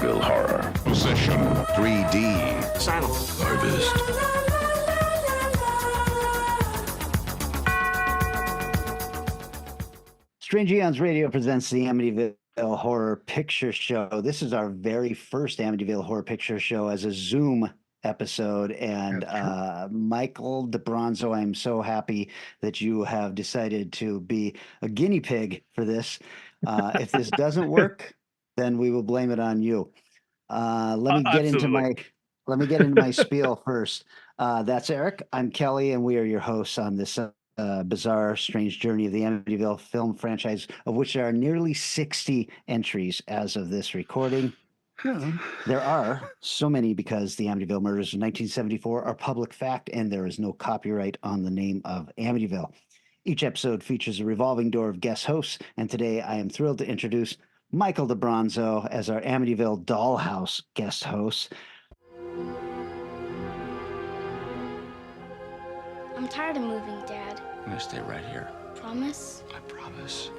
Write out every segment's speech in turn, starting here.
Amityville Horror. Possession. 3D. Asylum. Harvest. Strange Eons Radio presents the Amityville Horror Picture Show. This is our very first Amityville Horror Picture Show as a Zoom episode. And Michael DaBronzo, I'm so happy that you have decided to be a guinea pig for this. If this doesn't work, then we will blame it on you. Let me get into my spiel first. That's Eric. I'm Kelly, and we are your hosts on this bizarre, strange journey of the Amityville film franchise, of which there are nearly 60 entries as of this recording. There are so many because the Amityville murders of 1974 are public fact, and there is no copyright on the name of Amityville. Each episode features a revolving door of guest hosts, and today I am thrilled to introduce Michael DaBronzo as our Amityville Dollhouse guest host. I'm tired of moving, Dad. I'm gonna stay right here. Promise? I promise.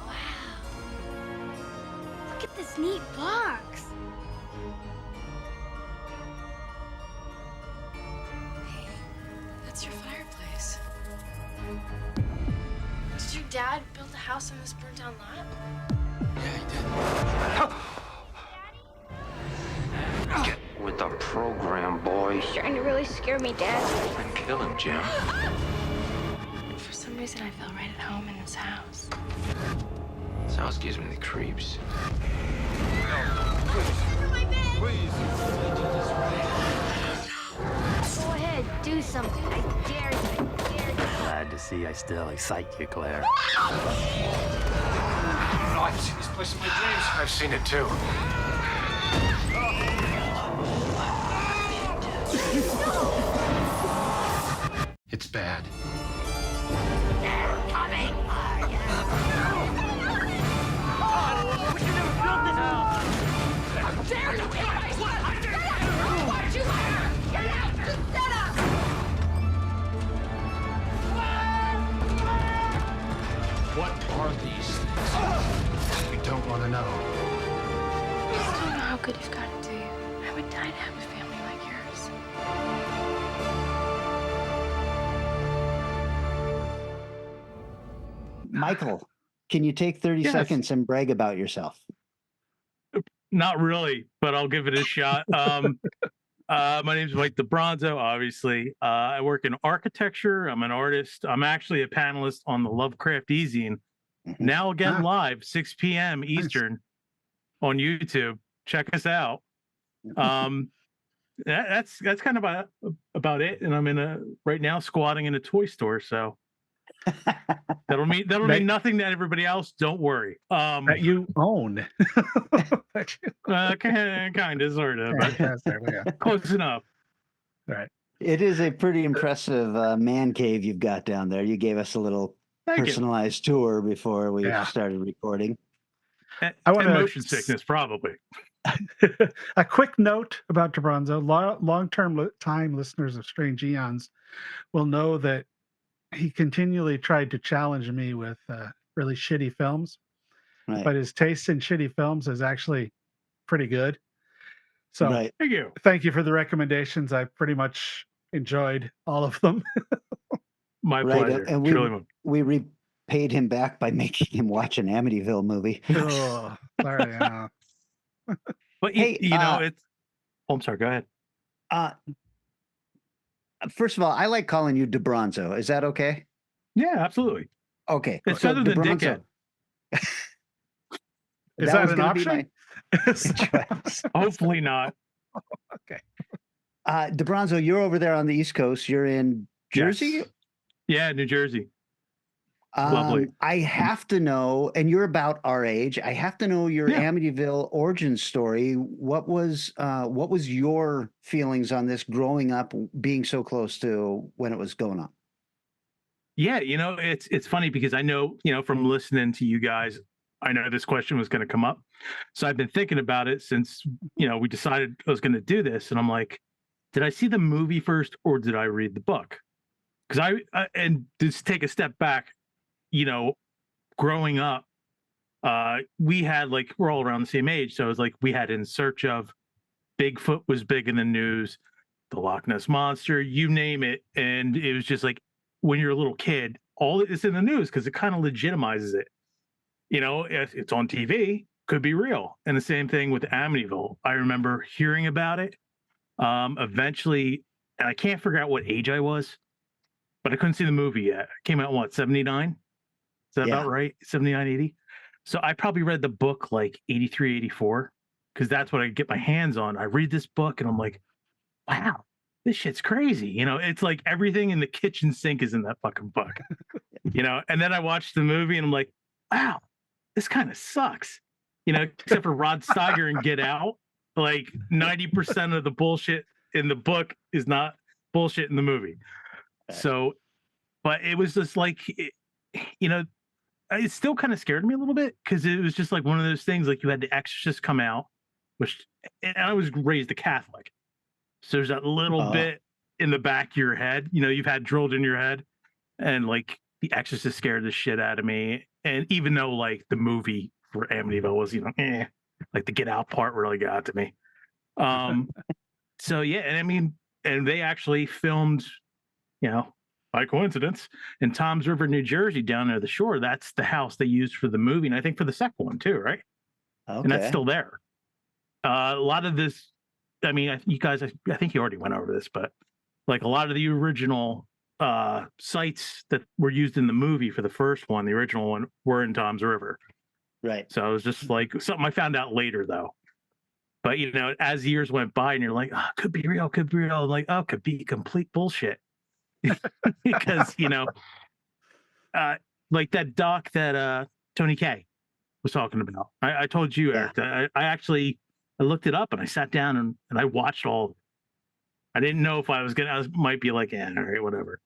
Wow. Look at this neat box. Hey, that's your fireplace. Did your dad build a house on this burnt down lot? Yeah, he did. Get with the program, boy. You're trying to really scare me, Dad. And kill him, Jim. For some reason, I felt right at home in this house. This house gives me the creeps. Go ahead, do something. I dare you. Glad to see I still excite you, Claire. Oh, I've seen this place in my dreams. I've seen it too. It's bad. What are these things? We don't want to know. I just don't know how good you've got it, do you? I would die to have a family like yours. Michael, can you take 30 Yes. seconds and brag about yourself? Not really, but I'll give it a shot. My name's Mike DaBronzo, obviously. I work in architecture. I'm an artist. I'm actually a panelist on the Lovecraft E-Zine. Now again live, 6 p.m. Eastern on YouTube. Check us out. That's kind of about it. And I'm right now squatting in a toy store, so that'll mean nothing to everybody else. Don't worry. That you own. Kind of, sort of, but close enough. Right. It is a pretty impressive man cave you've got down there. You gave us a little personalized tour before we started recording. I want motion sickness, probably. A quick note about DaBronzo. Long-term time listeners of Strange Eons will know that he continually tried to challenge me with really shitty films, but his taste in shitty films is actually pretty good. So thank you for the recommendations. I pretty much enjoyed all of them. My pleasure. And we repaid him back by making him watch an Amityville movie. Oh, sorry. But hey, it's. Oh, I'm sorry. Go ahead. First of all, I like calling you DaBronzo. Is that okay? Yeah, absolutely. Okay. It's better than dickhead. Is that an option? Hopefully not. Okay. DaBronzo, you're over there on the East Coast. You're in Jersey? Yes. Yeah, New Jersey. Lovely. I have to know, and you're about our age. I have to know your Amityville origin story. What was your feelings on this growing up, being so close to when it was going on? Yeah, it's funny because I know, from listening to you guys, I know this question was going to come up. So I've been thinking about it since, we decided I was going to do this. And I'm like, did I see the movie first or did I read the book? because and just take a step back, you know, growing up, we had like we're all around the same age, so it was like we had In Search Of, Bigfoot was big in the news, the Loch Ness Monster, you name it, and it was just like when you're a little kid, all it's in the news because it kind of legitimizes it. You know, if it's on TV, could be real. And the same thing with Amityville. I remember hearing about it. Eventually, and I can't figure out what age I was, but I couldn't see the movie yet. It came out what, 79? Is that about right? 79, 80? So I probably read the book like 83, 84, because that's what I get my hands on. I read this book and I'm like, wow, this shit's crazy. You know, it's like everything in the kitchen sink is in that fucking book. You know, and then I watched the movie and I'm like, wow, this kind of sucks. You know, except for Rod Steiger and Get Out, like 90% of the bullshit in the book is not bullshit in the movie. So, but it was just like, you know, it still kind of scared me a little bit because it was just like one of those things, like you had The Exorcist come out, which, and I was raised a Catholic. So there's that little bit in the back of your head, you know, you've had drilled in your head, and like The Exorcist scared the shit out of me. And even though like the movie for Amityville was, you know, like the Get Out part really got to me. So yeah, and I mean, and they actually filmed, you know, by coincidence, in Toms River, New Jersey, down near the shore. That's the house they used for the movie, and I think for the second one too, right? Okay. And that's still there. A lot of this, I mean, you guys, I think you already went over this, but like a lot of the original sites that were used in the movie for the first one, the original one, were in Toms River. Right. So it was just like something I found out later, though. But, you know, as years went by and you're like, oh, could be real, could be real. I'm like, oh, could be complete bullshit. Because, you know, like that doc that Tony K was talking about. I told you, Eric, that I looked it up and I sat down and I watched all of it. I didn't know if I might be like, all right, whatever.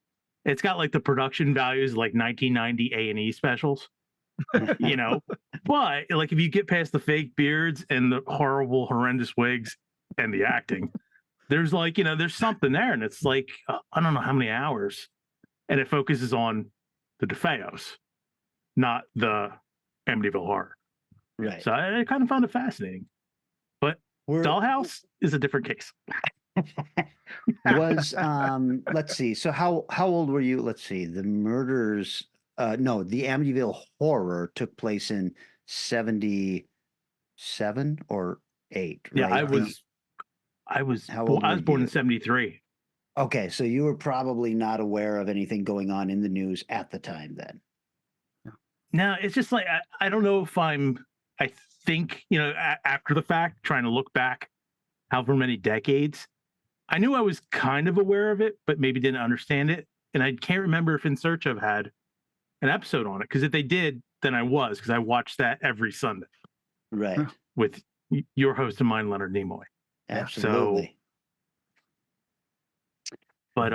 It's got like the production values like 1990 A&E specials. You know, but like if you get past the fake beards and the horrible, horrendous wigs and the acting, there's like, you know, there's something there, and it's like I don't know how many hours, and it focuses on the DeFeos, not the Amityville horror. Right. So I kind of found it fascinating, but Dollhouse is a different case. Was let's see. So how old were you? Let's see. The murders. No, the Amityville horror took place in 77 or 8. Right? Yeah, I was born in 73. Okay, so you were probably not aware of anything going on in the news at the time then. No, it's just like I don't know if I think, you know, after the fact, trying to look back however many decades, I knew I was kind of aware of it, but maybe didn't understand it. And I can't remember if In Search Of had an episode on it, because if they did, then I because I watched that every Sunday. Right. With your host and mine, Leonard Nimoy. Absolutely. So, but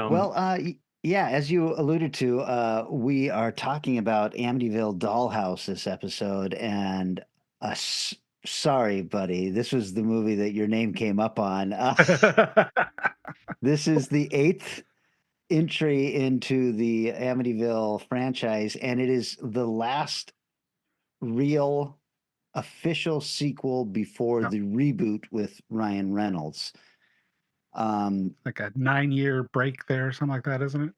yeah, as you alluded to, we are talking about Amityville Dollhouse this episode, and sorry, buddy, this was the movie that your name came up on. This is the 8th entry into the Amityville franchise, and it is the last real official sequel before the reboot with Ryan Reynolds. Like a 9-year break there or something like that, isn't it?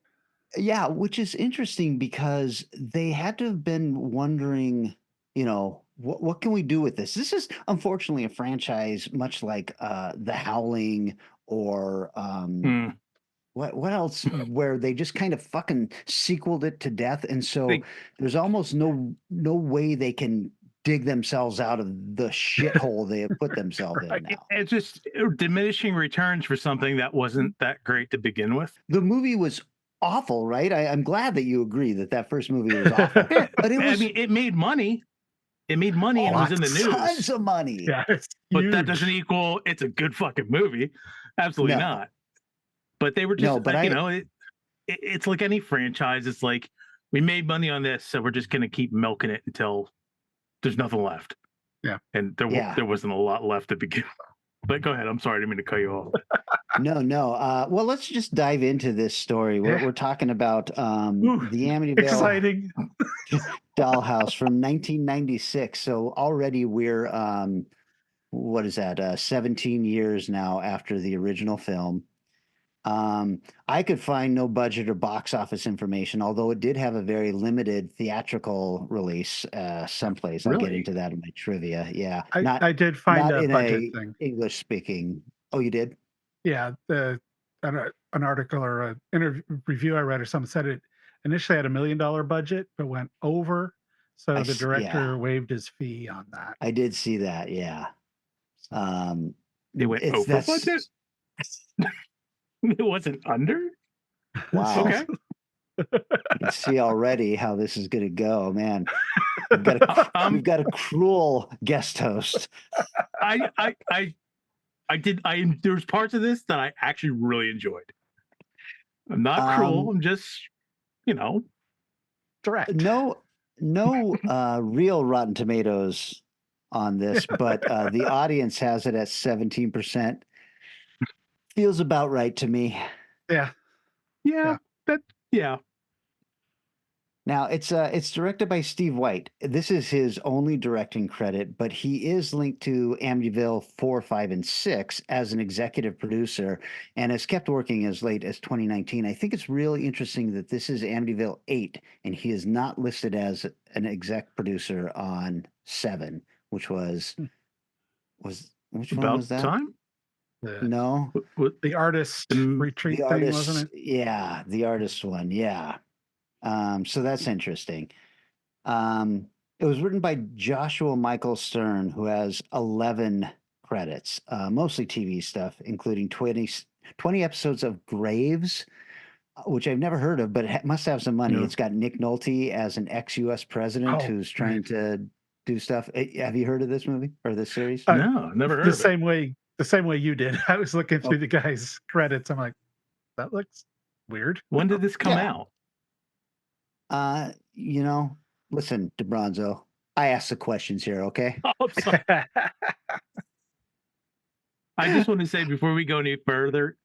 Yeah, which is interesting because they had to have been wondering, you know, what can we do with this? This is unfortunately a franchise much like The Howling or what else, where they just kind of fucking sequeled it to death, and so there's almost no way they can dig themselves out of the shithole they have put themselves in now. It's just diminishing returns for something that wasn't that great to begin with. The movie was awful, right? I'm glad that you agree that first movie was awful. But it was, I mean, it made money. It made money and it was in the news. Tons of money. Yeah, but that doesn't equal it's a good fucking movie. Absolutely not. But they were just, you know, it's like any franchise. It's like, we made money on this, so we're just going to keep milking it until there's nothing left. Yeah. And there wasn't a lot left to begin with. But go ahead. I'm sorry, I didn't mean to cut you off. No. Well, let's just dive into this story. We're, Yeah. we're talking about Ooh, the Amityville exciting. Dollhouse from 1996. So already we're what is that? 17 years now after the original film. I could find no budget or box office information, although it did have a very limited theatrical release someplace. I'll get Really? into that in my trivia. Yeah, I did find not a in budget a thing. English speaking. Oh, you did? Yeah, an article or an interview review I read or something said it initially had $1 million budget, but went over. So the Yeah, director waived his fee on that. I did see that. Yeah. They went It's over budget? It wasn't under? Wow. Okay. You can see already how this is going to go, man. We've got a cruel guest host. There's parts of this that I actually really enjoyed. I'm not cruel. I'm just, direct. No real Rotten Tomatoes on this, but the audience has it at 17%. Feels about right to me. Yeah. Yeah. Now it's directed by Steve White. This is his only directing credit, but he is linked to Amityville 4, 5, and 6 as an executive producer and has kept working as late as 2019. I think it's really interesting that this is Amityville 8 and he is not listed as an exec producer on 7, which was which one About was that? time? No. The artist retreat The thing, artist, wasn't it? yeah, the artist one, yeah. So that's interesting. It was written by Joshua Michael Stern, who has 11 credits, mostly TV stuff, including 20 episodes of Graves, which I've never heard of, but it must have some money. No. It's got Nick Nolte as an ex-US president who's trying to do stuff. Have you heard of this movie or this series? No, never heard The of same way you did. I was looking through the guy's credits. I'm like, that looks weird. When did this come out? Listen, DaBronzo, I ask the questions here, okay? Oh, I'm sorry. I just want to say before we go any further,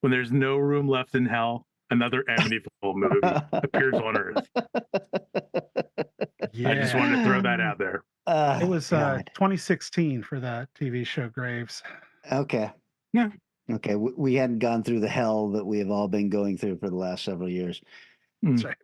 when there's no room left in hell, another Amityville movie appears on Earth. Yeah. I just wanted to throw that out there. It was 2016 for that TV show Graves. Okay. Yeah. Okay. We hadn't gone through the hell that we have all been going through for the last several years. That's right.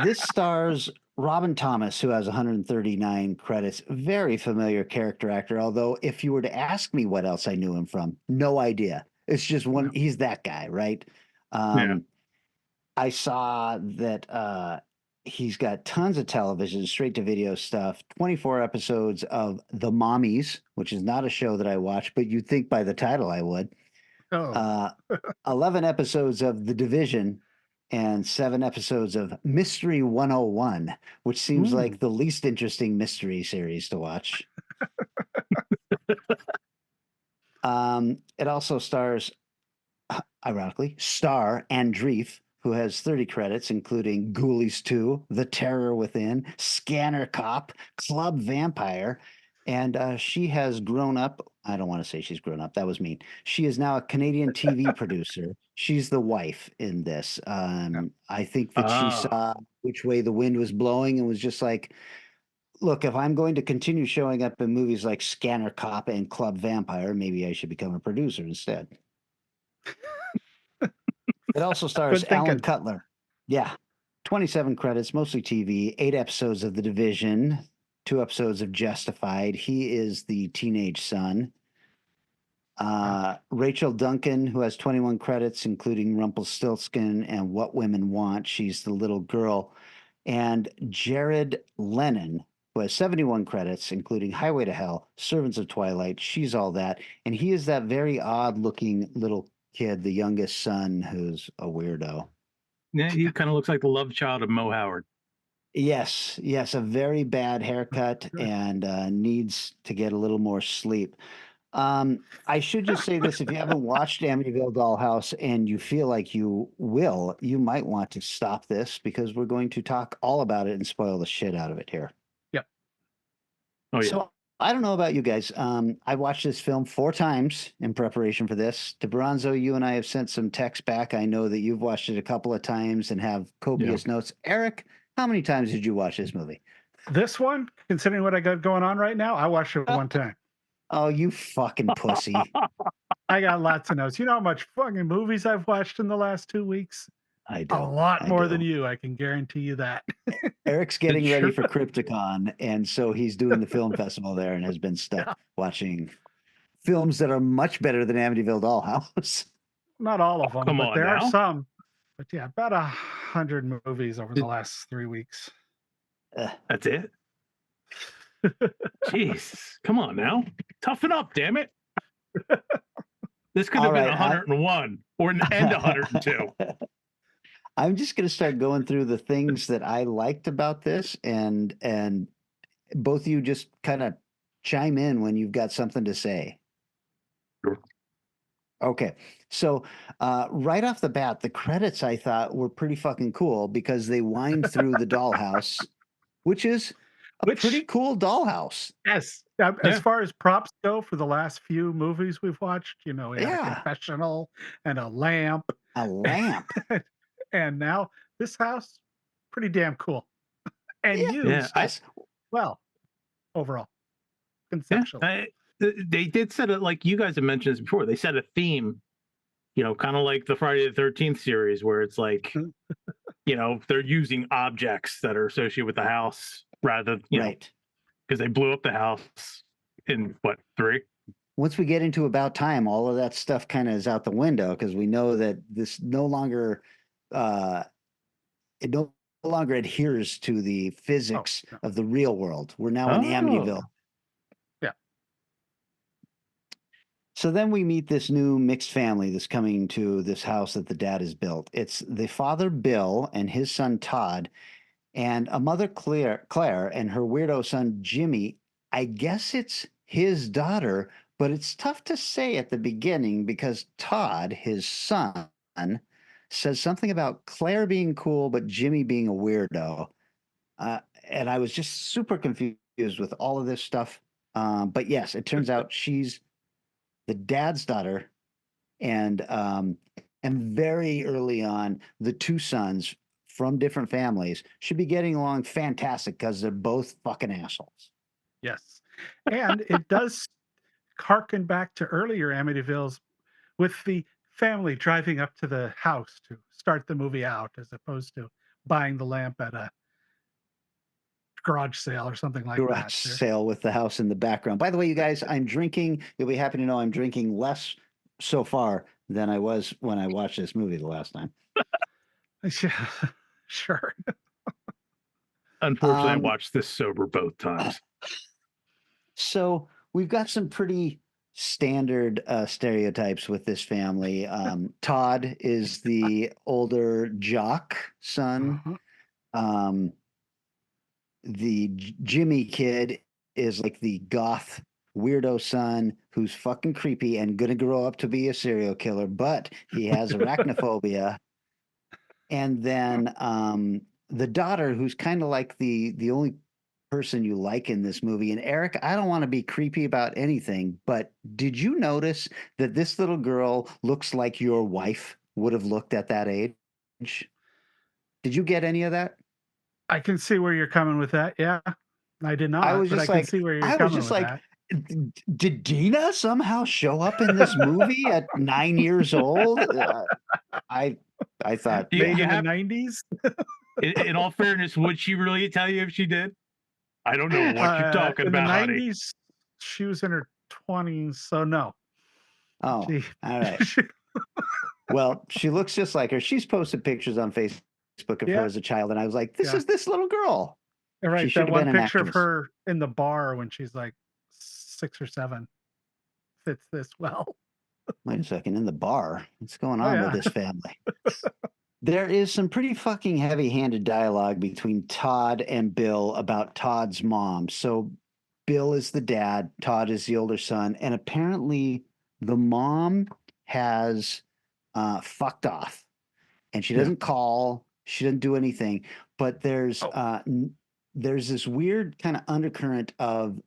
This stars Robin Thomas, who has 139 credits. Very familiar character actor. Although, if you were to ask me what else I knew him from, no idea. It's just one. He's that guy, right? I saw that he's got tons of television, straight to video stuff. 24 episodes of The Mommies, which is not a show that I watch, but you'd think by the title I would. 11 episodes of The Division. And 7 episodes of Mystery 101, which seems like the least interesting mystery series to watch. It also stars, ironically, Andreef, who has 30 credits, including Ghoulies 2, The Terror Within, Scanner Cop, Club Vampire, and she has grown up. I don't want to say she's grown up. That was mean. She is now a Canadian TV producer. She's the wife in this. I think that she saw which way the wind was blowing and was just like, look, if I'm going to continue showing up in movies like Scanner Cop and Club Vampire, maybe I should become a producer instead. It also stars Alan Cutler. Yeah. 27 credits, mostly TV, 8 episodes of The Division, 2 episodes of Justified. He is the teenage son. Rachel Duncan, who has 21 credits, including Rumpelstiltskin and What Women Want. She's the little girl. And Jared Lennon, who has 71 credits, including Highway to Hell, Servants of Twilight. She's all that. And he is that very odd-looking little kid, the youngest son, who's a weirdo. Yeah, he kind of looks like the love child of Mo Howard. Yes, a very bad haircut and needs to get a little more sleep. I should just say this: if you haven't watched Amityville Dollhouse and you feel like you will, you might want to stop this because we're going to talk all about it and spoil the shit out of it here. Yep. Oh yeah. So I don't know about you guys. I watched this film 4 times in preparation for this. DeBronzo, you and I have sent some text back. I know that you've watched it a couple of times and have copious notes. Eric, how many times did you watch this movie? This one, considering what I got going on right now, I watched it one time. Oh, you fucking pussy. I got lots of notes. You know how much fucking movies I've watched in the last 2 weeks? I do. A lot I more do. than you. I can guarantee you that. Eric's getting ready for Crypticon, and so he's doing the film festival there and has been stuck watching films that are much better than Amityville Dollhouse. Not all of them, Come but on there now. are some. But yeah, about 100 movies over the last 3 weeks. That's it. Jeez, come on now, toughen up, damn it. This could have All been right, 101 or an end 102. I'm just going to start going through the things that I liked about this, and both of you just kind of chime in when you've got something to say. Sure. Okay, so right off the bat, the credits I thought were pretty fucking cool because they wind through the dollhouse, which is a pretty cool dollhouse. Yes. As far as props go for the last few movies we've watched, you know, we had a confessional and a lamp. A lamp. And now this house, pretty damn cool. And used well, overall, conceptually. They did set it, like you guys have mentioned this before, they set a theme, you know, kind of like the Friday the 13th series where it's like, you know, they're using objects that are associated with the house rather, you know, because they blew up the house in what, 3? Once we get into About Time, all of that stuff kind of is out the window because we know that this no longer it no longer adheres to the physics of the real world. We're now in Amityville. Yeah. So then we meet this new mixed family that's coming to this house that the dad has built. It's the father, Bill, and his son, Todd, and a mother, Claire, and her weirdo son, Jimmy. I guess it's his daughter, but it's tough to say at the beginning because Todd, his son, says something about Claire being cool, but Jimmy being a weirdo. And I was just super confused with all of this stuff. But yes, it turns out she's the dad's daughter. And very early on, the two sons from different families should be getting along fantastic because they're both fucking assholes. Yes. And it does harken back to earlier Amityville's with the family driving up to the house to start the movie out as opposed to buying the lamp at a garage sale or something like that. Garage sale with the house in the background. By the way, you guys, I'm drinking. You'll be happy to know I'm drinking less so far than I was when I watched this movie the last time. Yeah, sure. Unfortunately, I watched this sober both times. So we've got some pretty standard stereotypes with this family. Todd is the older jock son. The Jimmy kid is like the goth weirdo son who's fucking creepy and gonna grow up to be a serial killer, but he has arachnophobia. And then the daughter, who's kind of like the only person you like in this movie. And Eric, I don't want to be creepy about anything, but did you notice that this little girl looks like your wife would have looked at that age? Did you get any of that? I can see where you're coming with that. Yeah, I did not. I was just can see where you're coming with that. Did Dina somehow show up in this movie at 9 years old? I thought maybe in the 90s. In all fairness, would she really tell you if she did? I don't know what you're talking about, in the 90s, honey. she was in her 20s, so no. Oh, all right. Well, she looks just like her. She's posted pictures on Facebook of her as a child, and I was like, this is this little girl. Right, that one picture of her in the bar when she's like 6 or 7 fits this well. Wait a second, in the bar? What's going on with this family? There is some pretty fucking heavy-handed dialogue between Todd and Bill about Todd's mom. So Bill is the dad, Todd is the older son, and apparently the mom has fucked off. And she doesn't call, she doesn't do anything, but there's this weird kind of undercurrent of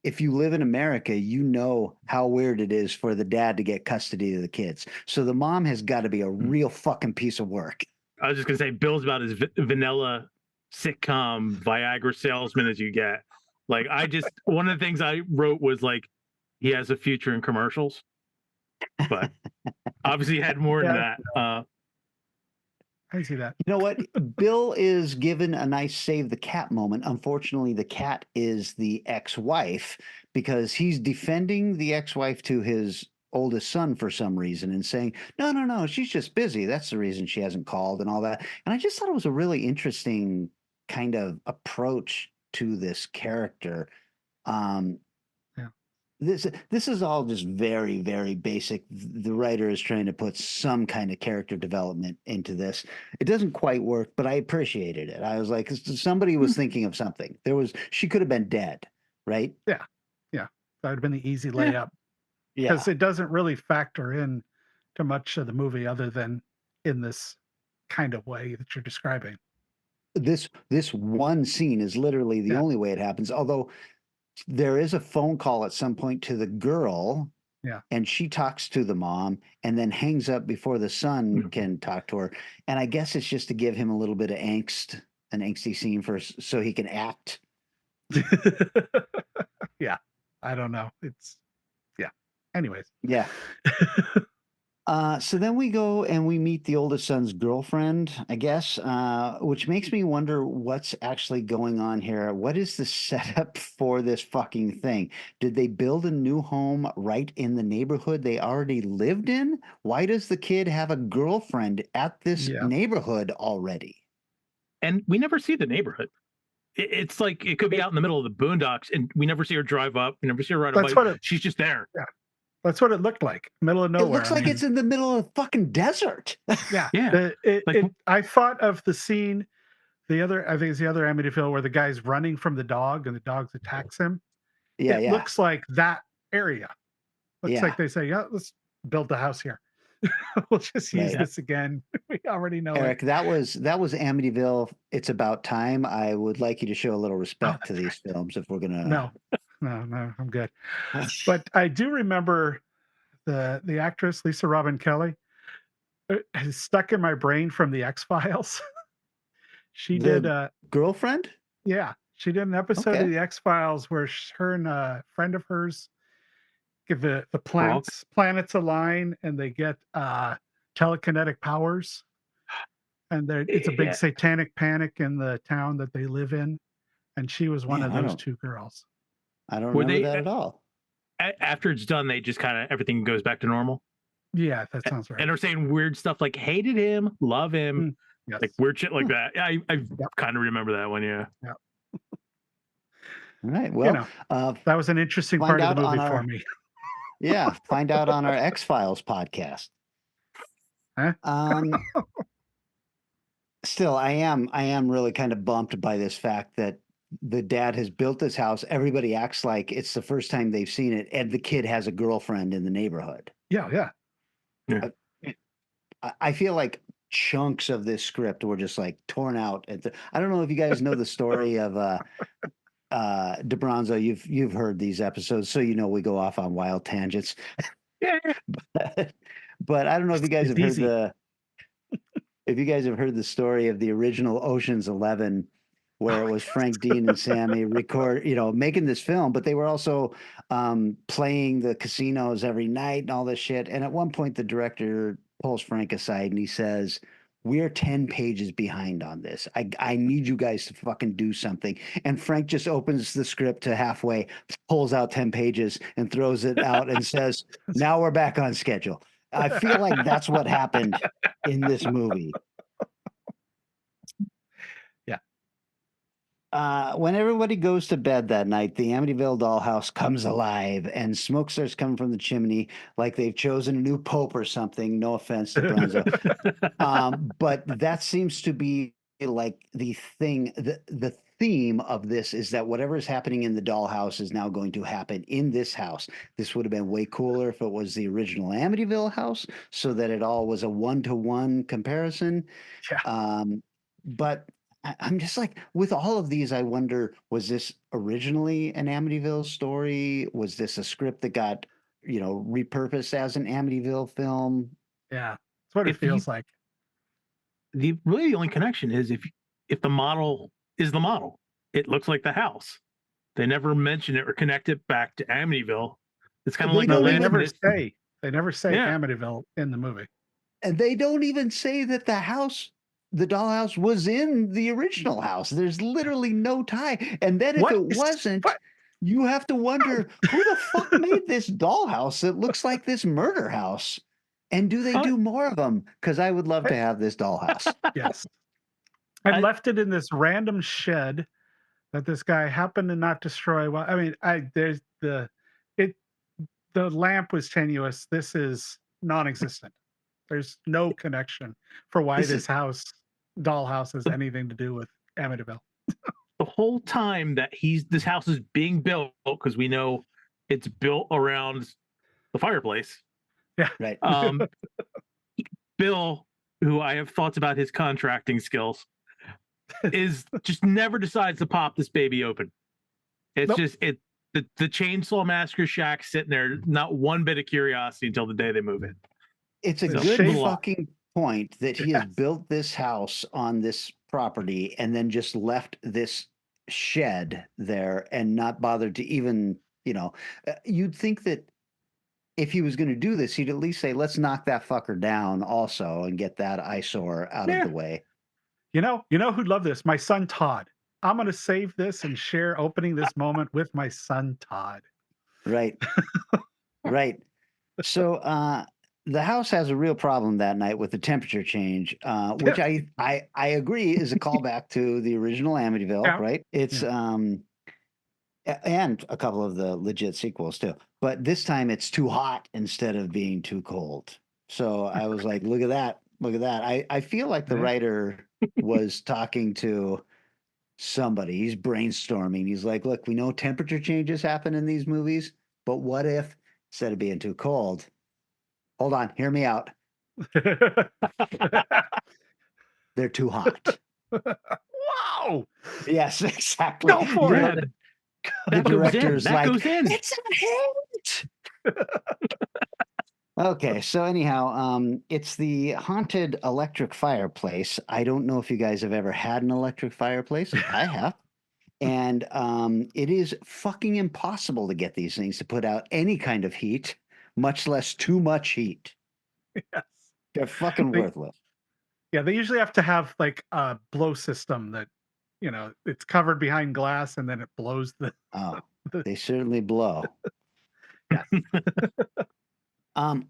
if you live in America, you know how weird it is for the dad to get custody of the kids. So the mom has got to be a real fucking piece of work. I was just gonna say, Bill's about as vanilla sitcom Viagra salesman as you get. Like, one of the things I wrote was like, he has a future in commercials, but obviously he had more than Yeah. that. I see that. You know what? Bill is given a nice save the cat moment. Unfortunately, the cat is the ex-wife because he's defending the ex-wife to his oldest son for some reason and saying, no, she's just busy. That's the reason she hasn't called and all that. And I just thought it was a really interesting kind of approach to this character. Yeah. This is all just very, very basic. The writer is trying to put some kind of character development into this. It doesn't quite work, but I appreciated it. I was like, somebody was thinking of something. She could have been dead, right? Yeah. That would have been the easy layup Yeah. because it doesn't really factor in to much of the movie other than in this kind of way that you're describing. This one scene is literally the Yeah. only way it happens. Although there is a phone call at some point to the girl. Yeah. And she talks to the mom and then hangs up before the son can talk to her. And I guess it's just to give him a little bit of angst, an angsty scene so he can act. Yeah. I don't know. Anyways. Yeah. So then we go and we meet the oldest son's girlfriend, I guess, which makes me wonder what's actually going on here. What is the setup for this fucking thing? Did they build a new home right in the neighborhood they already lived in? Why does the kid have a girlfriend at this neighborhood already? And we never see the neighborhood. It's like it could be out in the middle of the boondocks, and we never see her drive up. We never see her ride a bike. She's just there. Yeah. That's what it looked like. Middle of nowhere. It looks like it's in the middle of the fucking desert. Yeah. Yeah. I thought of the scene, I think it's the other Amityville where the guy's running from the dog and the dog attacks him. Yeah. It looks like that area. Looks Yeah. like they say, let's build the house here. We'll just use this again. We already know Eric, it. that was Amityville. It's about time. I would like you to show a little respect to these films if we're gonna. No, I'm good. But I do remember the actress Lisa Robin Kelly is stuck in my brain from the X-Files. She did a girlfriend. Yeah, she did an episode of the X-Files where her and a friend of hers give the planets align and they get telekinetic powers. And it's a big satanic panic in the town that they live in. And she was one of those two girls. I don't remember that at all. After it's done, they just kind of everything goes back to normal. Yeah, that sounds right. And they're saying weird stuff like hated him, love him, like weird shit like that. I kind of remember that one. Yeah. All right. Well, that was an interesting part of the movie for me. Yeah, find out on our X-Files podcast. Huh? Still, I am really kind of bumped by this fact that the dad has built this house. Everybody acts like it's the first time they've seen it, and the kid has a girlfriend in the neighborhood. Yeah. I feel like chunks of this script were just like torn out. I don't know if you guys know the story of DaBronzo. You've heard these episodes, so you know we go off on wild tangents. Yeah. But I don't know if you guys have heard the story of the original Ocean's 11, where it was Frank Dean and Sammy making this film, but they were also playing the casinos every night and all this shit. And at one point, the director pulls Frank aside and he says, "We're 10 pages behind on this. I need you guys to fucking do something." And Frank just opens the script to halfway, pulls out 10 pages and throws it out and says, "Now we're back on schedule." I feel like that's what happened in this movie. When everybody goes to bed that night, the Amityville Dollhouse comes alive and smoke starts coming from the chimney like they've chosen a new pope or something. No offense to Bronzo. But that seems to be like the thing, the theme of this is that whatever is happening in the dollhouse is now going to happen in this house. This would have been way cooler if it was the original Amityville house so that it all was a one-to-one comparison. Yeah. But I'm just like, with all of these, I wonder, was this originally an Amityville story? Was this a script that got, repurposed as an Amityville film? Yeah, that's what it If you feels like. really the only connection is if the model is the model, it looks like the house. They never mention it or connect it back to Amityville. It's kind of They like No, don't they even- never say. They never say Yeah. Amityville in the movie. And they don't even say that the dollhouse was in the original house. There's literally no tie. And then if What it is- wasn't, what? you have to wonder who the fuck made this dollhouse that looks like this murder house? And do they Oh. do more of them? Because I would love to have this dollhouse. Yes. And I- left it in this random shed that this guy happened to not destroy. Well, I mean, there's the lamp was tenuous. This is non-existent. There's no connection for why This this is- dollhouse has anything to do with Amityville. The whole time that this house is being built, because we know it's built around the fireplace. Right. Bill, who I have thoughts about his contracting skills, is just never decides to pop this baby open. It's Nope. just the chainsaw massacre shack sitting there, not one bit of curiosity until the day they move in. It's a It's a good shame. fucking point that he has Yes. built this house on this property and then just left this shed there and not bothered to even, you'd think that if he was going to do this, he'd at least say, let's knock that fucker down also and get that eyesore out Yeah. of the way. You know who'd love this? My son Todd. I'm going to save this and share opening this moment with my son Todd. Right. Right. So the house has a real problem that night with the temperature change, which I agree is a callback to the original Amityville, Yeah. right? It's and a couple of the legit sequels too. But this time it's too hot instead of being too cold. So I was like, look at that. Look at that. I feel like the Yeah. writer was talking to somebody. He's brainstorming. He's like, look, we know temperature changes happen in these movies, but what if instead of being too cold, hold on, hear me out, they're too hot. Wow! Yes, exactly. Go for Yeah, it. The director's That like, goes in. it's a hit. Okay, so anyhow, it's the haunted electric fireplace. I don't know if you guys have ever had an electric fireplace. I have. And it is fucking impossible to get these things to put out any kind of heat, much less too much heat. Yes. They're fucking They- worthless. Yeah, they usually have to have like a blow system that, it's covered behind glass and then it blows the. Oh, they certainly blow. Yes.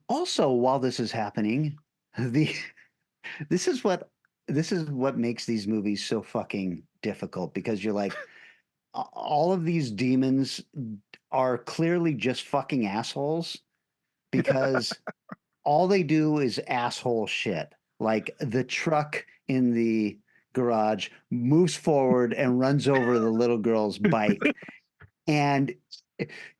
Also, while this is happening, this is what makes these movies so fucking difficult, because you're like, all of these demons are clearly just fucking assholes, because all they do is asshole shit. Like the truck in the garage moves forward and runs over the little girl's bike. And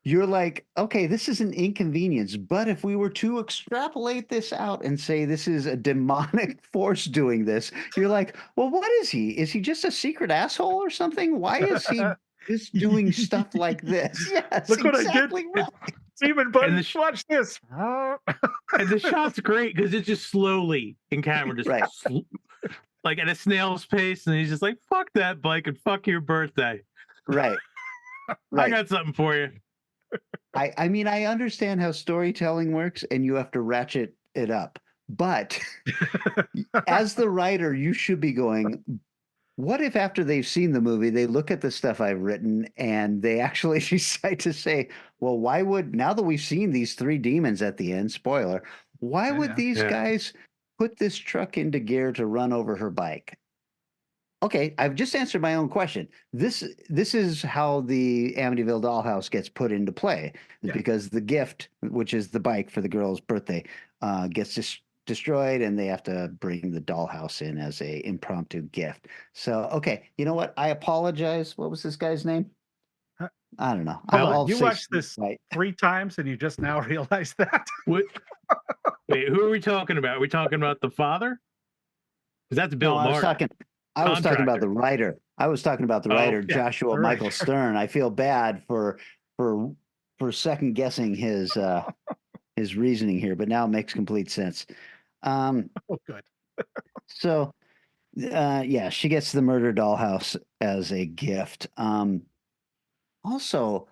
you're like, okay, this is an inconvenience. But if we were to extrapolate this out and say this is a demonic force doing this, you're like, well, what is he? Is he just a secret asshole or something? Why is he just doing stuff like this? Yes, Look what exactly I did. right. Demon buddy, And the watch this. And the shot's great because it's just slowly in camera, just Right. like at a snail's pace, and he's just like, "Fuck that bike and fuck your birthday." Right. I Right. got something for you. I mean, I understand how storytelling works and you have to ratchet it up. But as the writer, you should be going, what if after they've seen the movie, they look at the stuff I've written and they actually decide to say, well, why would, now that we've seen these three demons at the end, spoiler, why would these Yeah. guys put this truck into gear to run over her bike? Okay, I've just answered my own question. This is how the Amityville Dollhouse gets put into play, is Yeah. because the gift, which is the bike for the girl's birthday, gets destroyed, and they have to bring the dollhouse in as a impromptu gift. So, okay, you know what? I apologize. What was this guy's name? Huh? I don't know. Well, I'll you say watched this right. 3 times and you just now realize that. What? Wait, who are we talking about? Are we talking about the father? Because that's Bill No, I was Martin. talking. I was talking about the Contractor. writer. I was talking about the Oh, writer, yeah, Joshua the Michael writer. Stern. I feel bad for second guessing his reasoning here, but now it makes complete sense. Oh, good. So yeah, she gets the murder dollhouse as a gift. Also,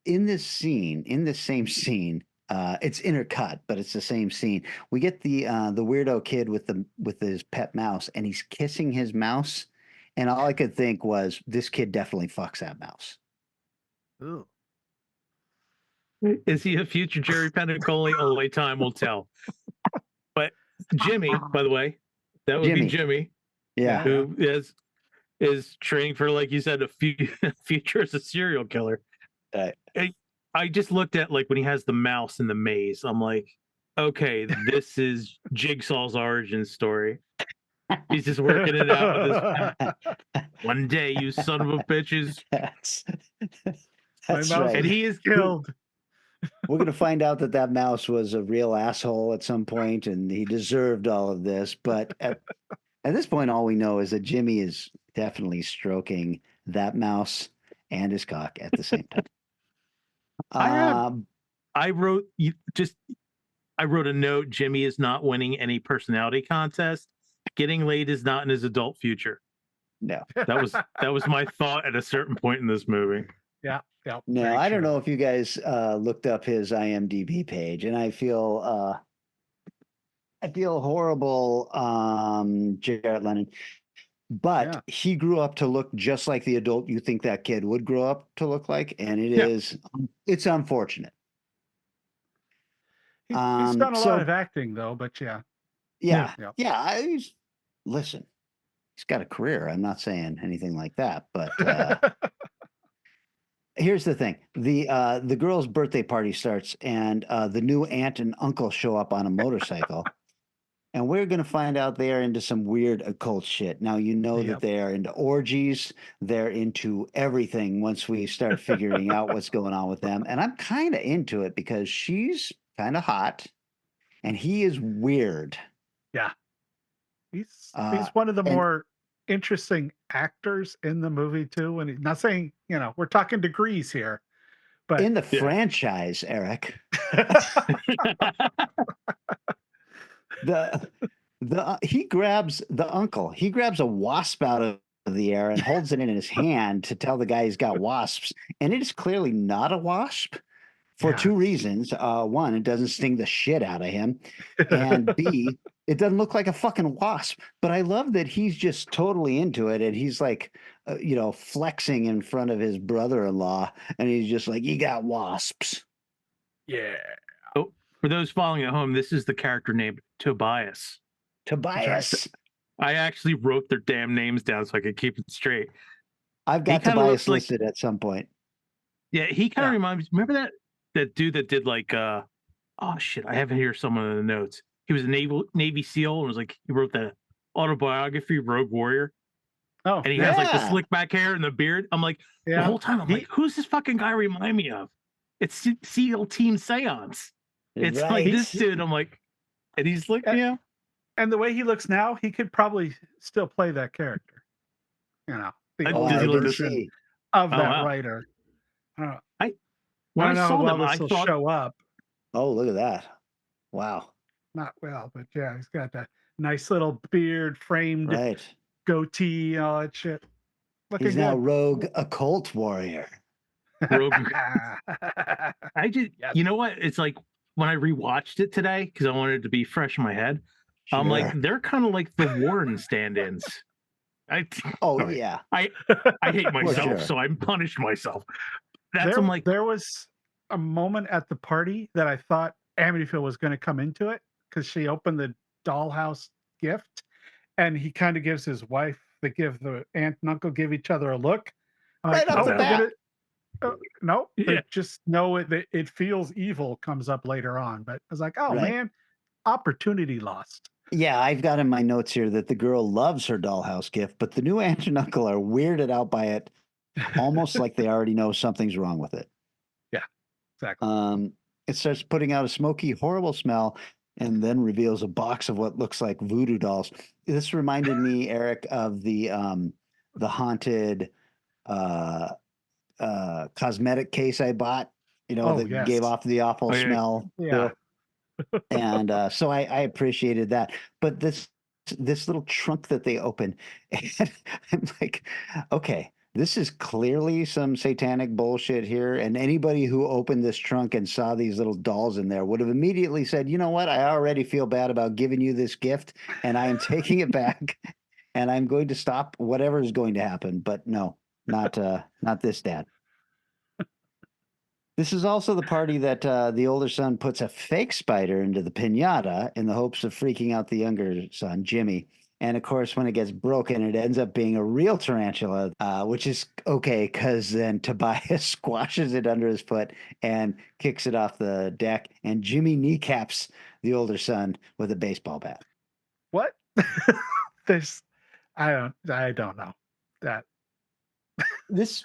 in this scene, in this same scene, it's intercut, but it's the same scene. We get the weirdo kid with his pet mouse, and he's kissing his mouse, and all I could think was, this kid definitely fucks that mouse. Ooh. Is he a future Jerry Pentacoli? Only time will tell. But Jimmy, by the way, that would be Jimmy, Yeah. who is training for, like you said, a future as a serial killer. I just looked at, like, when he has the mouse in the maze. I'm like, okay, this is Jigsaw's origin story. He's just working it out with his one day, you son of a bitches. That's mouse right. And he is killed. We're going to find out that mouse was a real asshole at some point, and he deserved all of this. But at this point, all we know is that Jimmy is definitely stroking that mouse and his cock at the same time. I wrote a note. Jimmy is not winning any personality contest. Getting laid is not in his adult future. No, that was my thought at a certain point in this movie. Yeah. No, I don't know if you guys looked up his IMDb page, and I feel horrible, Jarrett Lennon. But he grew up to look just like the adult you think that kid would grow up to look like, and it's unfortunate. He's done a lot of acting, though, but yeah. Listen, he's got a career. I'm not saying anything like that, but here's the thing: the girl's birthday party starts, and the new aunt and uncle show up on a motorcycle. And we're going to find out they are into some weird occult shit. Now, you know that they are into orgies. They're into everything once we start figuring out what's going on with them. And I'm kind of into it because she's kind of hot and he is weird. Yeah. He's one of the more interesting actors in the movie, too. And he's not saying, we're talking degrees here. But in the franchise, Eric. He grabs the uncle. He grabs a wasp out of the air and holds it in his hand to tell the guy he's got wasps. And it is clearly not a wasp for two reasons. One, it doesn't sting the shit out of him. And B, it doesn't look like a fucking wasp. But I love that he's just totally into it. And he's like, flexing in front of his brother-in-law. And he's just like, you got wasps. Yeah. Oh, for those following at home, this is the character named Tobias. Tobias. I actually wrote their damn names down so I could keep it straight. I've got Tobias listed at some point. Yeah, he kind of reminds me. Remember that dude that did like oh shit, I have it here somewhere in the notes. He was a Navy SEAL and was like, he wrote the autobiography Rogue Warrior. Oh, and he has like the slick back hair and the beard. I'm like, the whole time I'm like, who's this fucking guy remind me of? It's SEAL Team Seance. It's like this dude. I'm like, and he's like, and the way he looks now, he could probably still play that character. The older version of that writer. When I saw them, I thought, show up. Oh, look at that! Wow. Not well, but yeah, he's got that nice little beard, framed goatee, all that shit. He's now rogue occult warrior. Rogue. You know what? It's like when I rewatched it today because I wanted it to be fresh in my head. I'm like, they're kind of like the Warren stand-ins. I hate myself, so I punished myself. There was a moment at the party that I thought Amityville was going to come into it because she opened the dollhouse gift, and he kind of gives his wife the aunt and uncle give each other a look. Right off the bat. Just know it feels evil comes up later on. But I was like, man, opportunity lost. Yeah, I've got in my notes here that the girl loves her dollhouse gift, but the new aunt and uncle are weirded out by it, almost like they already know something's wrong with it. Yeah, exactly. It starts putting out a smoky, horrible smell. and then reveals a box of what looks like voodoo dolls. This reminded me, Eric, of the haunted cosmetic case I bought, Oh, that yes. game off the awful Oh, yeah. smell. Yeah. And so I appreciated that. But this little trunk that they open, and I'm like, okay, this is clearly some satanic bullshit here. And anybody who opened this trunk and saw these little dolls in there would have immediately said, you know what? I already feel bad about giving you this gift, and I am taking it back, and I'm going to stop whatever is going to happen. But no, not this, Dad. This is also the party that the older son puts a fake spider into the piñata in the hopes of freaking out the younger son, Jimmy. And of course, when it gets broken, it ends up being a real tarantula, which is okay because then Tobias squashes it under his foot and kicks it off the deck. And Jimmy kneecaps the older son with a baseball bat. What? There's, I don't know that. This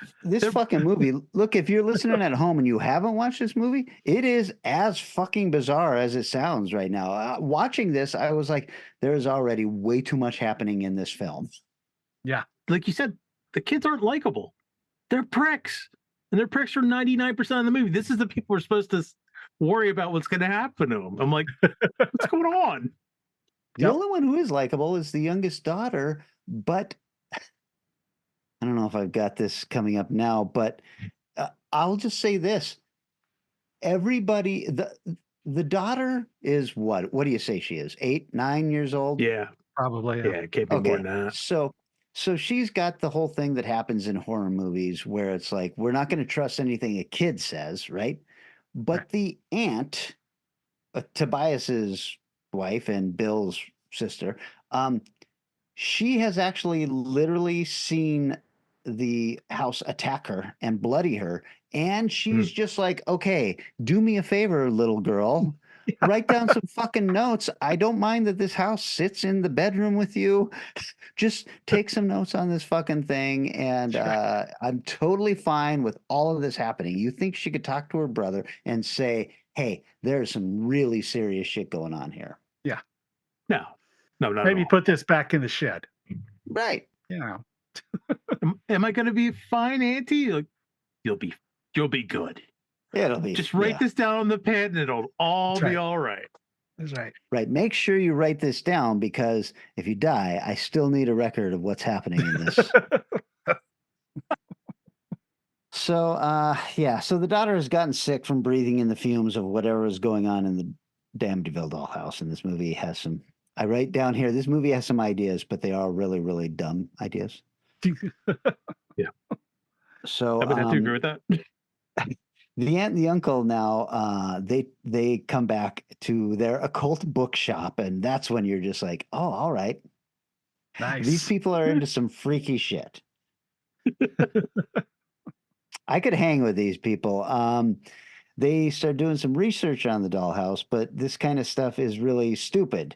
fucking movie, look, if you're listening at home and you haven't watched this movie, it is as fucking bizarre as it sounds right now. Watching this, I was like, there is already way too much happening in this film. Yeah. Like you said, the kids aren't likable. They're pricks. And they're pricks for 99% of the movie. This is the people we're supposed to worry about what's going to happen to them. I'm like, what's going on? The only one who is likable is the youngest daughter, but I don't know if I've got this coming up now, but I'll just say this. Everybody, the daughter is what? What do you say she is? 8, 9 years old? Yeah. Probably. Yeah, it can't be more than that. So she's got the whole thing that happens in horror movies where it's like, we're not going to trust anything a kid says, right? But Right. the aunt, Tobias's wife and Bill's sister, she has actually literally seen the house attack her and bloody her. And she's just like, okay, do me a favor, little girl. Write down some fucking notes. I don't mind that this house sits in the bedroom with you. Just take some notes on this fucking thing. And I'm totally fine with all of this happening. You think she could talk to her brother and say, hey, there's some really serious shit going on here. Yeah. No, not Maybe at all. put this back in the shed. Right. You know. Am I going to be fine, Auntie? Like, you'll be good. It'll be. Just write this down on the pen and it'll all be all right. That's right. Right. Make sure you write this down because if you die, I still need a record of what's happening in this. So, so the daughter has gotten sick from breathing in the fumes of whatever is going on in the Amityville Dollhouse. And this movie has some, I write down here, this movie has some ideas, but they are really, really dumb ideas. Yeah. So I would have to agree with that. The aunt and the uncle now, they come back to their occult bookshop, and that's when you're just like, oh, all right. Nice. These people are into some freaky shit. I could hang with these people. They start doing some research on the dollhouse, but this kind of stuff is really stupid.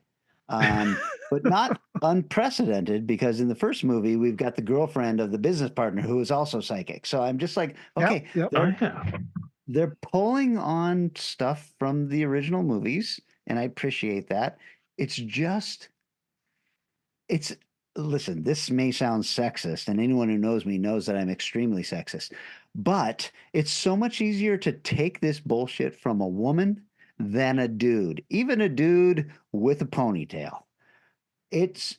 But not unprecedented because in the first movie, we've got the girlfriend of the business partner who is also psychic. So I'm just like, okay, they're pulling on stuff from the original movies, and I appreciate that. Listen, this may sound sexist, and anyone who knows me knows that I'm extremely sexist, but it's so much easier to take this bullshit from a woman than a dude, even a dude with a ponytail. It's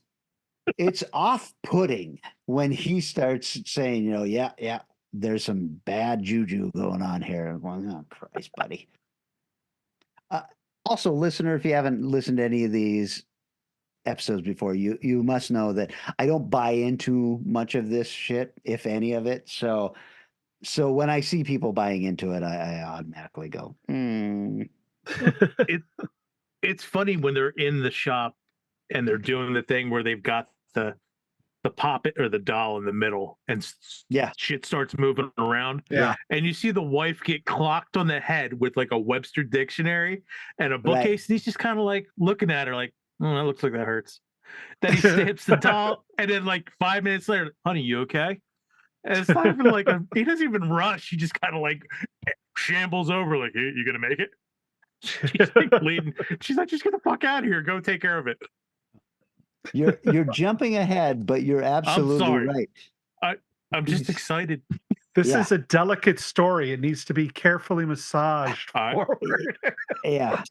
off-putting when he starts saying, yeah, there's some bad juju going on here. I'm going, oh, Christ, buddy. Also, listener, if you haven't listened to any of these episodes before, you must know that I don't buy into much of this shit, if any of it. So when I see people buying into it, I automatically go, It's funny when they're in the shop and they're doing the thing where they've got the puppet or the doll in the middle and shit starts moving around. Yeah. And you see the wife get clocked on the head with like a Webster dictionary and a bookcase. And he's just kind of like looking at her like, oh, that looks like that hurts. Then he snips the doll. And then like 5 minutes later, honey, you okay? And it's not even like he doesn't even rush. He just kind of like shambles over like, you gonna make it? She's like bleeding. She's like, just get the fuck out of here. Go take care of it. You're jumping ahead, but you're I'm absolutely sorry. right. I'm just excited. This Yeah. is a delicate story. It needs to be carefully massaged I- forward. Yeah.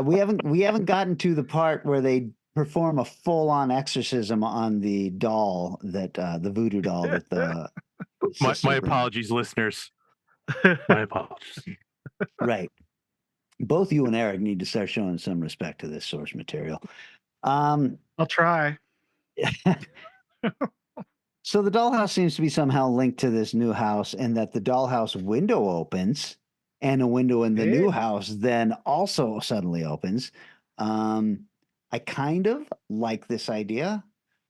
We haven't gotten to the part where they perform a full-on exorcism on the doll that the voodoo doll that the My sisters bring. apologies, listeners. My apologies. Right. Both you and Eric need to start showing some respect to this source material. I'll try. So the dollhouse seems to be somehow linked to this new house, and that the dollhouse window opens, and a window in the new house then also suddenly opens. I kind of like this idea,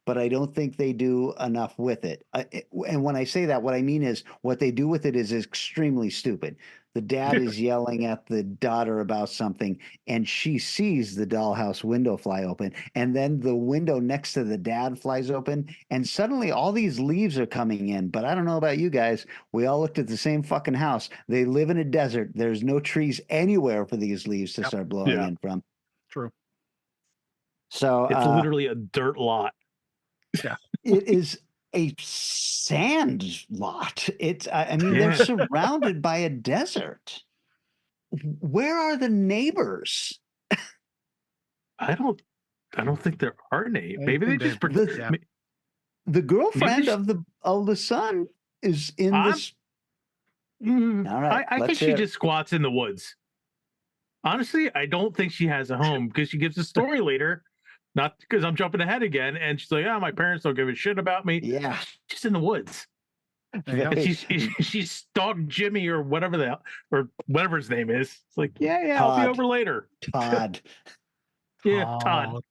but I don't think they do enough with it. And when I say that, what I mean is what they do with it is extremely stupid. The dad is yelling at the daughter about something, and she sees the dollhouse window fly open, and then the window next to the dad flies open, and suddenly all these leaves are coming in. But I don't know about you guys. We all looked at the same fucking house. They live in a desert. There's no trees anywhere for these leaves to start blowing in from. True. So It's literally a dirt lot. Yeah. it is a sand lot. I mean, they're surrounded by a desert. Where are the neighbors? I don't think there are names. Maybe they just The girlfriend she- of the son is in this. All right, I think let's she hear it. just squats in the woods. Honestly, I don't think she has a home because she gives a story later. Not because I'm jumping ahead again, and she's like, "Oh, my parents don't give a shit about me." Yeah, she's in the woods. Yeah. And she's stalked Jimmy or whatever his name is. It's like, yeah, I'll be Todd. over later. Todd. Yeah, Todd.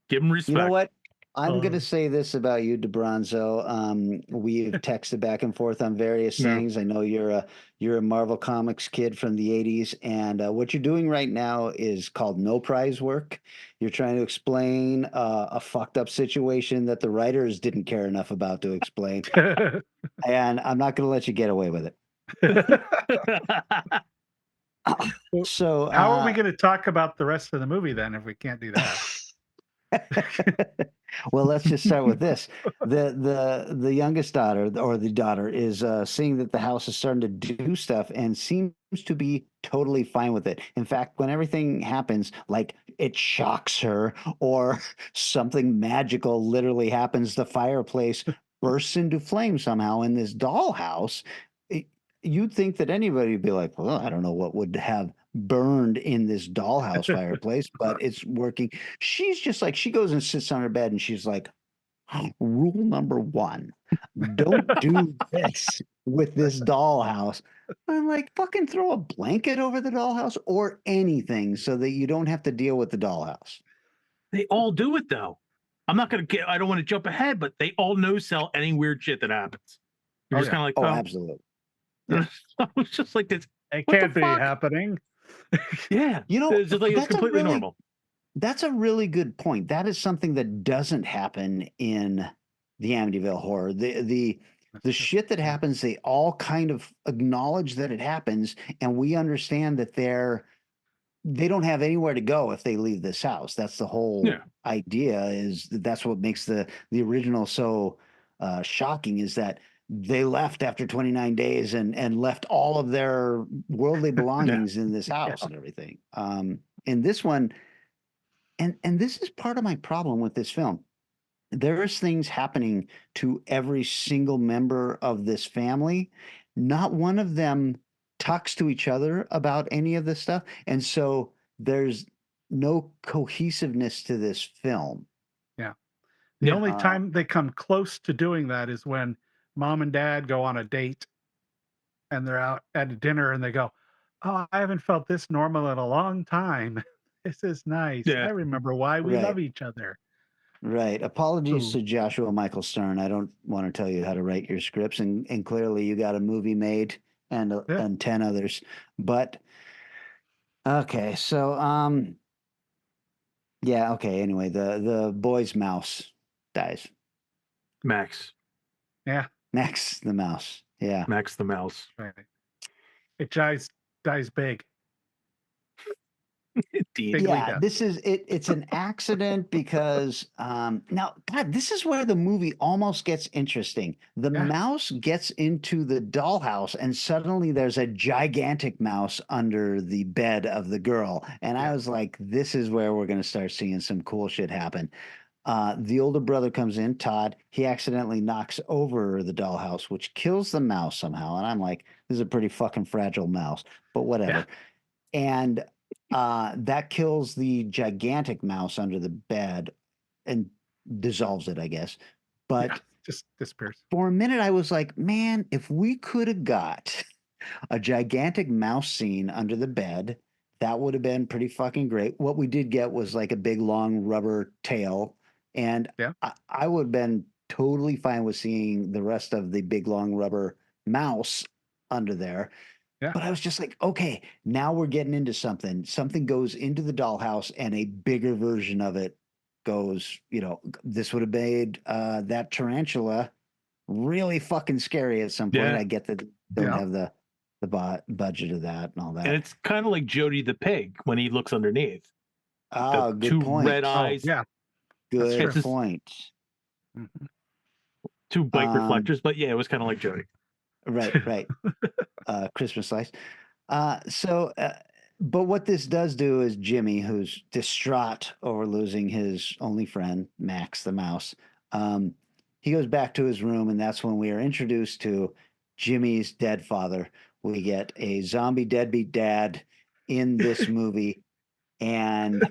Give him respect. You know what? I'm going to say this about you, DaBronzo. We've texted back and forth on various things. I know you're a Marvel Comics kid from the 80s, and what you're doing right now is called no prize work. You're trying to explain a fucked up situation that the writers didn't care enough about to explain, and I'm not going to let you get away with it. So how are we going to talk about the rest of the movie then if we can't do that? Well, let's just start with this. The youngest daughter, or the daughter, is seeing that the house is starting to do stuff and seems to be totally fine with it. In fact, when everything happens, like it shocks her or something magical literally happens, the fireplace bursts into flame somehow in this dollhouse. You'd think that anybody would be like, well, I don't know what would have burned in this dollhouse fireplace, but it's working. She's just like, she goes and sits on her bed and she's like, rule number 1, don't do this with this dollhouse. I'm like, fucking throw a blanket over the dollhouse or anything so that you don't have to deal with the dollhouse. They all do it though. I don't want to jump ahead, but they all no sell any weird shit that happens. You're just kind of like, oh, absolutely. Yeah. It's just like this. It can't be happening. Yeah. You know, it's just like it's completely normal. That's a really good point. That is something that doesn't happen in the Amityville horror. The shit that happens, they all kind of acknowledge that it happens, and we understand that they don't have anywhere to go if they leave this house. That's the whole idea. Is that's what makes the original so shocking, is that they left after 29 days and left all of their worldly belongings in this house and everything. In this one, and this is part of my problem with this film. There's things happening to every single member of this family. Not one of them talks to each other about any of this stuff. And so there's no cohesiveness to this film. Yeah. The only time they come close to doing that is when mom and dad go on a date and they're out at a dinner and they go, oh, I haven't felt this normal in a long time. This is nice. I remember why we love each other. Right. Apologies to Joshua Michael Stern. I don't want to tell you how to write your scripts, and clearly you got a movie made and 10 others. But okay, so anyway, the boy's mouse dies. Max. Yeah. Max the mouse. Yeah. Max the mouse. Right. It dies big. Indeed. Big league Yeah, death. this is it. It's an accident because now, God, this is where the movie almost gets interesting. The Yeah. mouse gets into the dollhouse, and suddenly there's a gigantic mouse under the bed of the girl. And I Yeah. was like, this is where we're going to start seeing some cool shit happen. The older brother comes in, Todd. He accidentally knocks over the dollhouse, which kills the mouse somehow. And I'm like, this is a pretty fucking fragile mouse, but whatever. And that kills the gigantic mouse under the bed and dissolves it, I guess. But Yeah. Just disappears. for a minute, I was like, man, if we could have got a gigantic mouse scene under the bed, that would have been pretty fucking great. What we did get was like a big long rubber tail. And Yeah. I would have been totally fine with seeing the rest of the big long rubber mouse under there. Yeah. But I was just like, okay, now we're getting into something. Something goes into the dollhouse and a bigger version of it goes, this would have made that tarantula really fucking scary at some point. Yeah. I get that they don't Yeah. have the budget of that and all that. And it's kind of like Jody the pig when he looks underneath. Oh, The good two point. red Oh, eyes, yeah. Good It's just- point. Mhm. two bike Um, reflectors. But yeah, it was kind of like Jody. Right. Christmas slice. But what this does do is Jimmy, who's distraught over losing his only friend, Max the mouse, he goes back to his room, and that's when we are introduced to Jimmy's dead father. We get a zombie deadbeat dad in this movie, and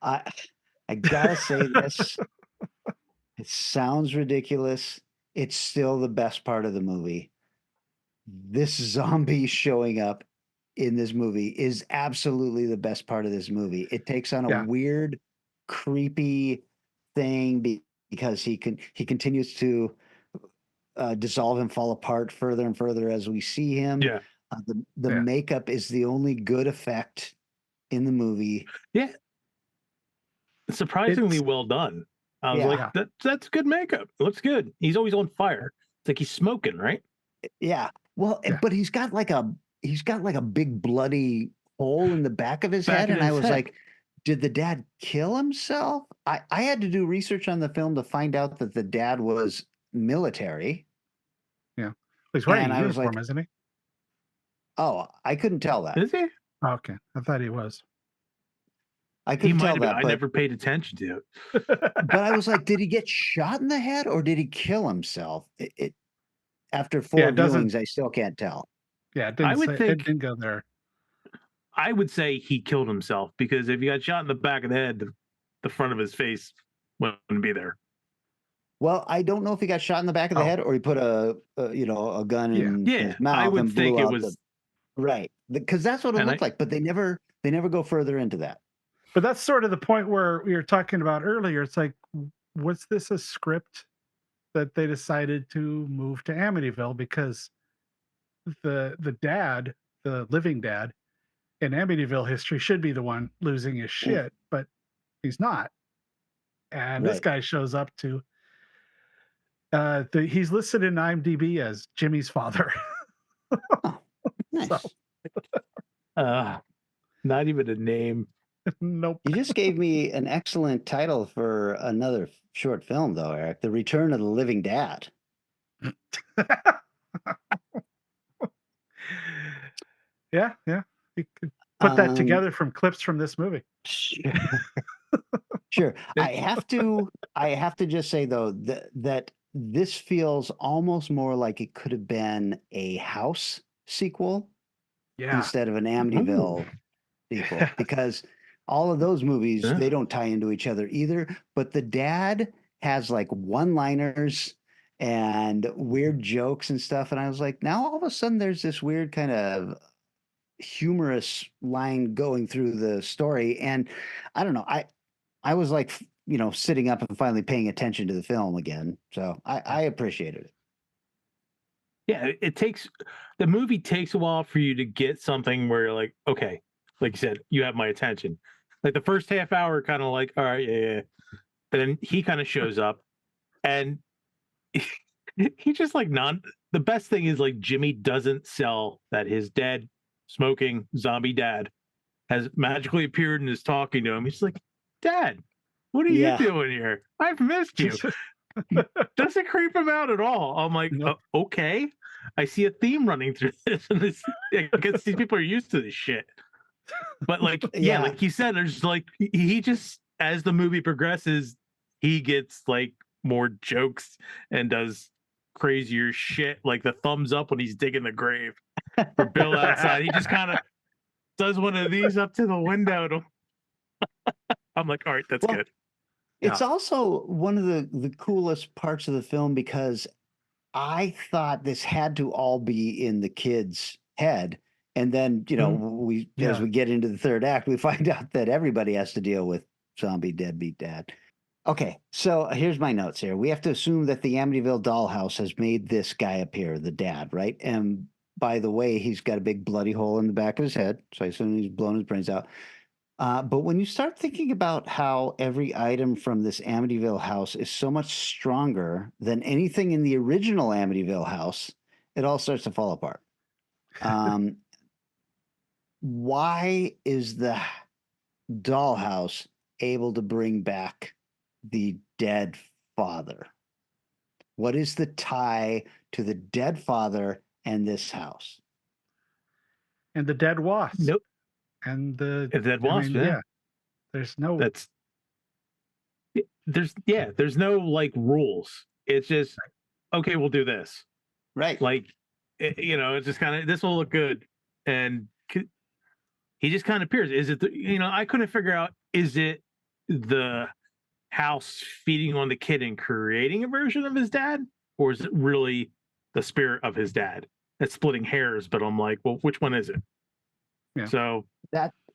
I gotta say this. It sounds ridiculous. It's still the best part of the movie. This zombie showing up in this movie is absolutely the best part of this movie. It takes on a Yeah. weird, creepy thing because he continues to dissolve and fall apart further and further as we see him. Yeah. The Yeah. makeup is the only good effect in the movie. Yeah. Surprisingly It's- well done. I was Yeah. like, that's good makeup. It looks good. He's always on fire. It's like he's smoking, right? Yeah. Well, Yeah. but he's got like a big bloody hole in the back of his Back head, of and I his was head. like, did the dad kill himself? I had to do research on the film to find out that the dad was military. He's wearing And a I was uniform, like- isn't he? Oh, I couldn't tell that. Is he? Oh, okay. I thought he was. I He couldn't might tell have been. that. I But, never paid attention to it. but I was like, did he get shot in the head or did he kill himself? After four it doesn't- viewings, I still can't tell. Yeah, it didn't I would say, it think- didn't go there. I would say he killed himself because if he got shot in the back of the head, the front of his face wouldn't be there. Well, I don't know if he got shot in the back of the Oh. head or he put a gun Yeah. in Yeah, his mouth. I would and blew think it out was. right, because that's what it And looked like. But they never go further into that. But that's sort of the point where we were talking about earlier. It's like, was this a script that they decided to move to Amityville because the dad, the living dad in Amityville history should be the one losing his shit, but he's not. And this Right. guy shows up to he's listed in IMDb as Jimmy's father. Nice. So- Not even a name. Nope. You just gave me an excellent title for another short film, though, Eric. The Return of the Living Dad. Yeah. You could put that Um, together from clips from this movie. Sure. Sure. I have to just say though that this feels almost more like it could have been a House sequel Yeah. instead of an Amityville sequel, Yeah. because all of those movies Yeah. they don't tie into each other either. But the dad has like one-liners and weird jokes and stuff, and I was like, now all of a sudden there's this weird kind of humorous line going through the story, and I don't know, I was like, sitting up and finally paying attention to the film again, so I appreciated it. Yeah, the movie takes a while for you to get something where you're like, okay, like you said, you have my attention. Like the first half hour, kind of like, all right, yeah. But then he kind of shows up, and he just like the best thing is like Jimmy doesn't sell that his dead smoking zombie dad has magically appeared and is talking to him. He's like, Dad, what are Yeah. you doing here? I've missed you. Doesn't creep him out at all. I'm like, Nope. Okay. I see a theme running through this, and I guess these people are used to this shit. But like, yeah, Yeah. like you said, there's like he just, as the movie progresses, he gets like more jokes and does crazier shit, like the thumbs up when he's digging the grave for Bill outside. He just kind of does one of these up to the window. I'm like, all right, that's Well, good. It's also one of the coolest parts of the film because I thought this had to all be in the kid's head. And then, you know, as Yeah. we get into the third act, we find out that everybody has to deal with zombie deadbeat dad. Okay, so here's my notes here. We have to assume that the Amityville Dollhouse has made this guy appear, the dad, right? And by the way, he's got a big bloody hole in the back of his head. So I assume he's blown his brains out. But when you start thinking about how every item from this Amityville house is so much stronger than anything in the original Amityville house, it all starts to fall apart. Why is the dollhouse able to bring back the dead father? What is the tie to the dead father and this house? And the dead wasp. Nope. And the Dead wasp, yeah. There's no there's no like rules. It's just okay, we'll do this. Right. Like you know, it's just kind of, this will look good, and he just kind of appears. Is it I couldn't figure out, is it the house feeding on the kid and creating a version of his dad, or is it really the spirit of his dad that's splitting hairs? But I'm like, well, which one is it? Yeah. So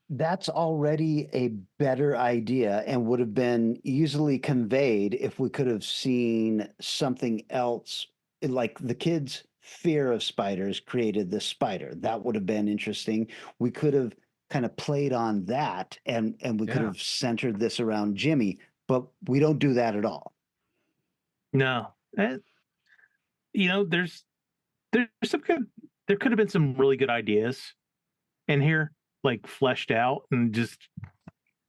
that's already a better idea and would have been easily conveyed if we could have seen something else, like the kid's fear of spiders created the spider. That would have been interesting. We could have kind of played on that, and we could have centered this around Jimmy, but we don't do that at all. No. There's some good, there could have been some really good ideas in here, like fleshed out, and just,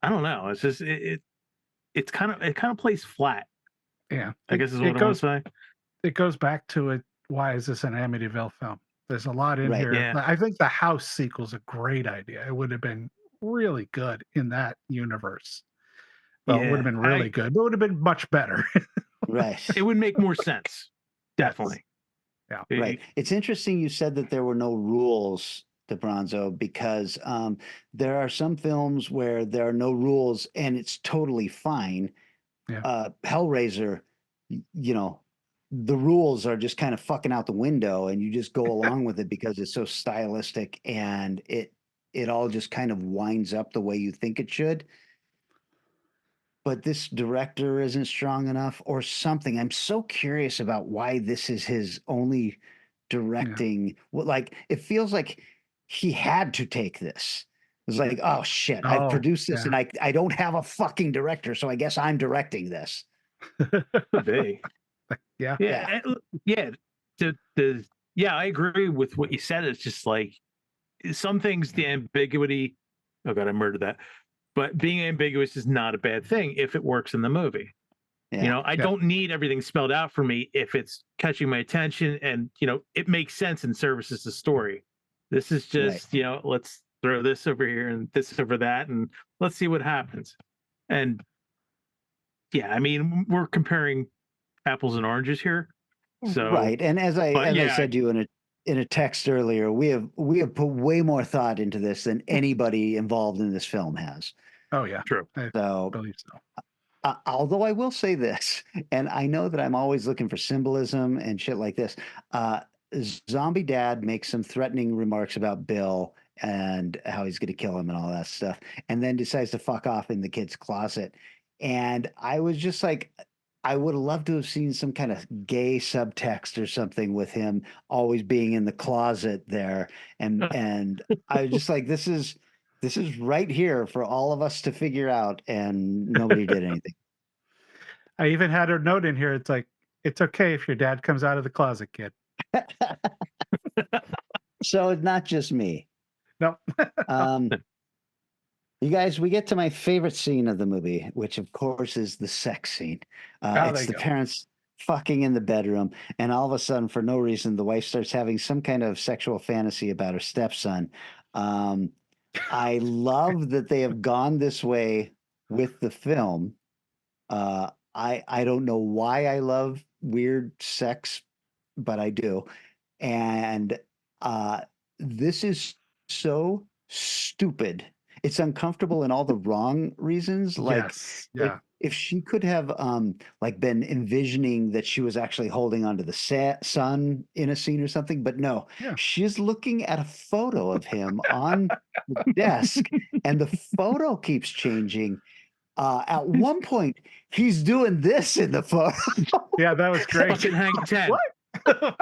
I don't know. It's just it kind of plays flat. Yeah, I guess is what I want to say. It goes back to it. Why is this an Amityville film? There's a lot in here. Yeah. I think the house sequel's a great idea. It would have been really good in that universe. Well, it would have been really good. It would have been much better. Right. It would make more sense. Definitely. Yeah. Right. It's interesting you said that there were no rules, DaBronzo, because there are some films where there are no rules and it's totally fine. Yeah. Hellraiser, the rules are just kind of fucking out the window and you just go along with it because it's so stylistic and it all just kind of winds up the way you think it should. But this director isn't strong enough or something. I'm so curious about why this is his only directing. Like, it feels like he had to take this. It's like, oh shit, I've produced this and I don't have a fucking director, so I guess I'm directing this. Yeah. I agree with what you said. It's just like some things, the ambiguity. Oh god, I murdered that. But being ambiguous is not a bad thing if it works in the movie. Yeah. I don't need everything spelled out for me if it's catching my attention and it makes sense and services the story. This is just let's throw this over here and this over that and let's see what happens. And yeah, I mean, we're comparing apples and oranges here. So right. And as I said to you in a text earlier, we have put way more thought into this than anybody involved in this film has. Oh yeah, true. I So believe so. Although I will say this, and I know that I'm always looking for symbolism and shit like this. Zombie Dad makes some threatening remarks about Bill and how he's going to kill him and all that stuff, and then decides to fuck off in the kid's closet. And I was just like, I would have loved to have seen some kind of gay subtext or something with him always being in the closet there. And I was just like, this is right here for all of us to figure out, and nobody did anything. I even had a note in here. It's like, it's okay if your dad comes out of the closet, kid. So it's not just me. No. You guys, we get to my favorite scene of the movie, which of course is the sex scene. there It's you the go. parents fucking in the bedroom, and all of a sudden, for no reason, the wife starts having some kind of sexual fantasy about her stepson. Um, I love that they have gone this way with the film. I don't know why I love weird sex, but I do. And uh, this is so stupid. It's uncomfortable in all the wrong reasons. Like Yes. if Yeah. if she could have like been envisioning that she was actually holding onto the sun in a scene or something, but no, Yeah. she's looking at a photo of him on the desk, and the photo keeps changing. At one point, he's doing this in the photo. Yeah, that was great. Fucking hang 10. What?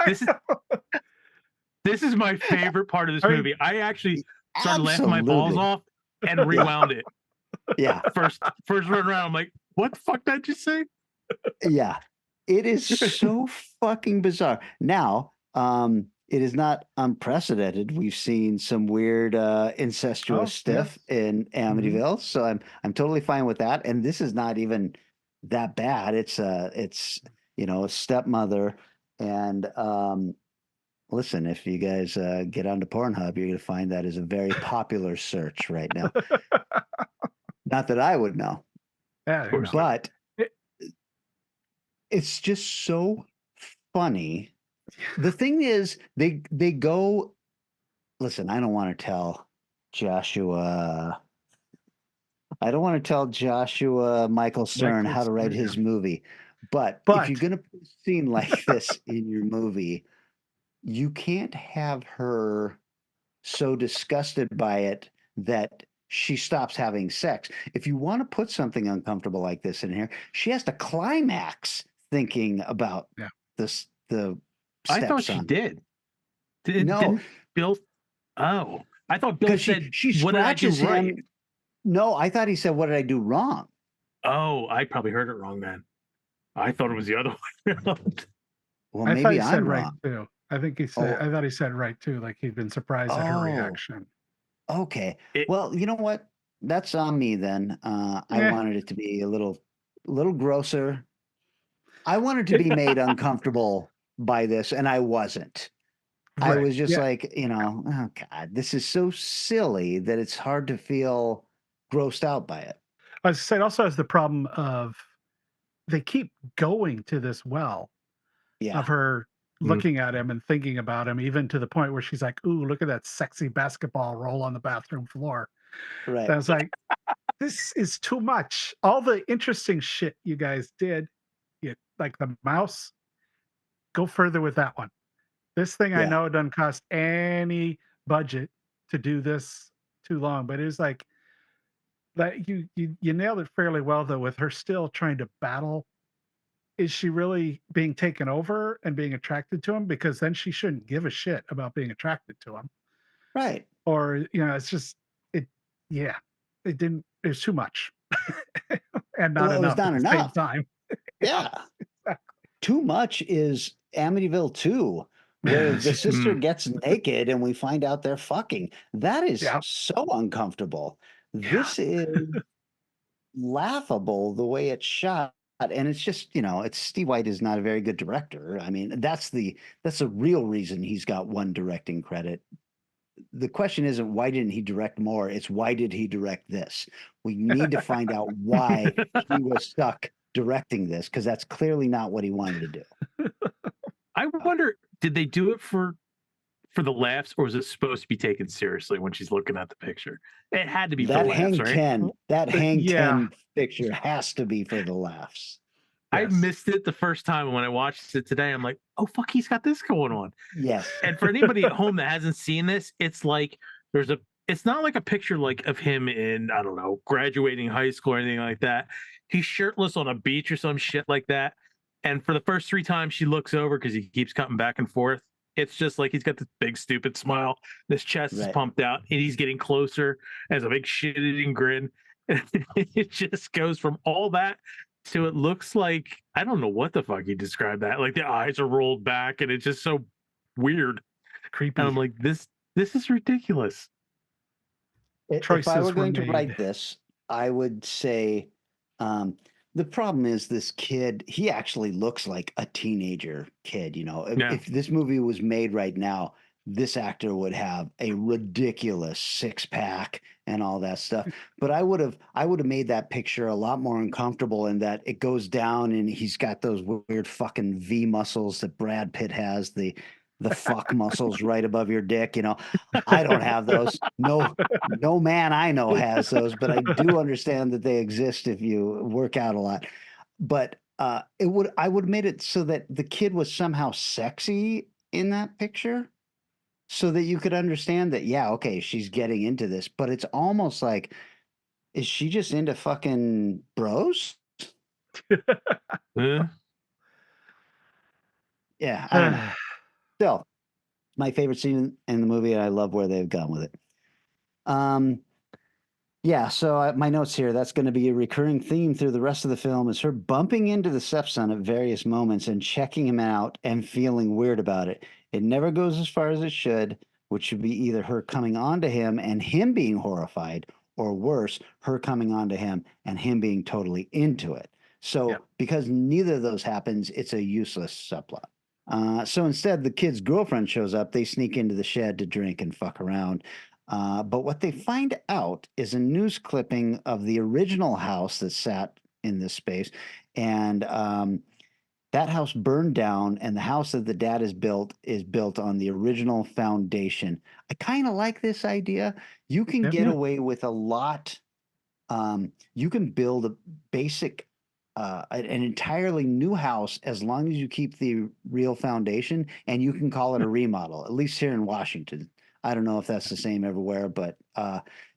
This is my favorite part of this I mean, movie. I actually started laughing my Absolutely. balls off and rewound it. Yeah. First run around, I'm like, what the fuck did I just say? Yeah, it is so fucking bizarre. Now, it is not unprecedented. We've seen some weird incestuous stuff in Amityville, so I'm totally fine with that. And this is not even that bad. It's a stepmother, and listen, if you guys get onto Pornhub, you're gonna find that is a very popular search right now. Not that I would know, Yeah, you know. but it's just so funny. The thing is, they go. Listen, I don't want to tell Joshua. I don't want to tell Joshua Michael Stern Michael how to write Stern, his movie. But if you're gonna put a scene like this in your movie, you can't have her so disgusted by it that she stops having sex. If you want to put something uncomfortable like this in here, she has to climax thinking about Yeah. the I thought she stepson. did. No. Didn't Bill? Oh, I thought Bill 'Cause said, she "What did I do scratches right?" him. No, I thought he said, "What did I do wrong?" Oh, I probably heard it wrong then. I thought it was the other way around. Well, I thought maybe he said I'm right wrong. too. I think he said. I thought he said right too. Like he'd been surprised at her Oh, reaction. okay. It- Well, you know what? That's on me then. I Yeah. wanted it to be a little grosser. I wanted to be made uncomfortable by this, and I wasn't. I Right. was just Yeah. like, oh God, this is so silly that it's hard to feel grossed out by it. I was saying also has the problem of they keep going to this well Yeah. of her Mm. looking at him and thinking about him, even to the point where she's like, "Ooh, look at that sexy basketball roll on the bathroom floor." Right. And I was like, "This is too much." All the interesting shit you guys did, like the mouse, go further with that one. This thing I Yeah. know it doesn't cost any budget to do this too long, but it was like that you nailed it fairly well though with her still trying to battle. Is she really being taken over and being attracted to him? Because then she shouldn't give a shit about being attracted to him. Right. Or, it's just it yeah. It didn't it was too much. And not Well, it was enough not at the same enough. time. Yeah. Exactly. Too much is Amityville 2, where the sister gets naked and we find out they're fucking. That is Yeah. so uncomfortable. Yeah. This is laughable the way it's shot. And it's just, it's Steve White is not a very good director. I mean, that's the real reason he's got one directing credit. The question isn't why didn't he direct more? It's why did he direct this? We need to find out why he was stuck directing this, because that's clearly not what he wanted to do. I wonder, did they do it for the laughs, or was it supposed to be taken seriously when she's looking at the picture? It had to be for the That laughs, Hang right? 10, that Hang Yeah. 10 picture has to be for the laughs. I Yes. missed it the first time. When I watched it today, I'm like, oh fuck, he's got this going on. Yes. And for anybody at home that hasn't seen this, it's like it's not like a picture like of him in, I don't know, graduating high school or anything like that. He's shirtless on a beach or some shit like that. And for the first 3 times she looks over, because he keeps cutting back and forth, it's just like he's got this big stupid smile. This chest is Right. pumped out, and he's getting closer, has a big shit-eating grin. It just goes from all that to it looks like, I don't know what the fuck he described that. Like the eyes are rolled back, and it's just so weird. Creepy. And I'm like, this is ridiculous. If I choices were were going to made. write this, I would say the problem is this kid, he actually looks like a teenager kid. You know, Yeah. if this movie was made right now, this actor would have a ridiculous six-pack and all that stuff. But I would have made that picture a lot more uncomfortable in that it goes down and he's got those weird fucking V muscles that Brad Pitt has, the fuck muscles right above your dick. You know, I don't have those. No man I know has those, but I do understand that they exist if you work out a lot. But I would have made it so that the kid was somehow sexy in that picture so that you could understand that, yeah, okay, she's getting into this, but it's almost like, is she just into fucking bros? Eh? Yeah, I don't know. Still, my favorite scene in the movie, and I love where they've gone with it. Yeah, so my notes here, that's going to be a recurring theme through the rest of the film is her bumping into the stepson at various moments and checking him out and feeling weird about it. It never goes as far as it should, which should be either her coming on to him and him being horrified, or worse, her coming on to him and him being totally into it. So Yep. because neither of those happens, it's a useless subplot. So instead, the kid's girlfriend shows up. They sneak into the shed to drink and fuck around. But what they find out is a news clipping of the original house that sat in this space. And that house burned down, and the house that the dad is built on the original foundation. I kind of like this idea. You can Yep. get Yeah. away with a lot. You can build a basic, an entirely new house as long as you keep the real foundation, and you can call it a remodel. At least here in Washington. I don't know if that's the same everywhere, but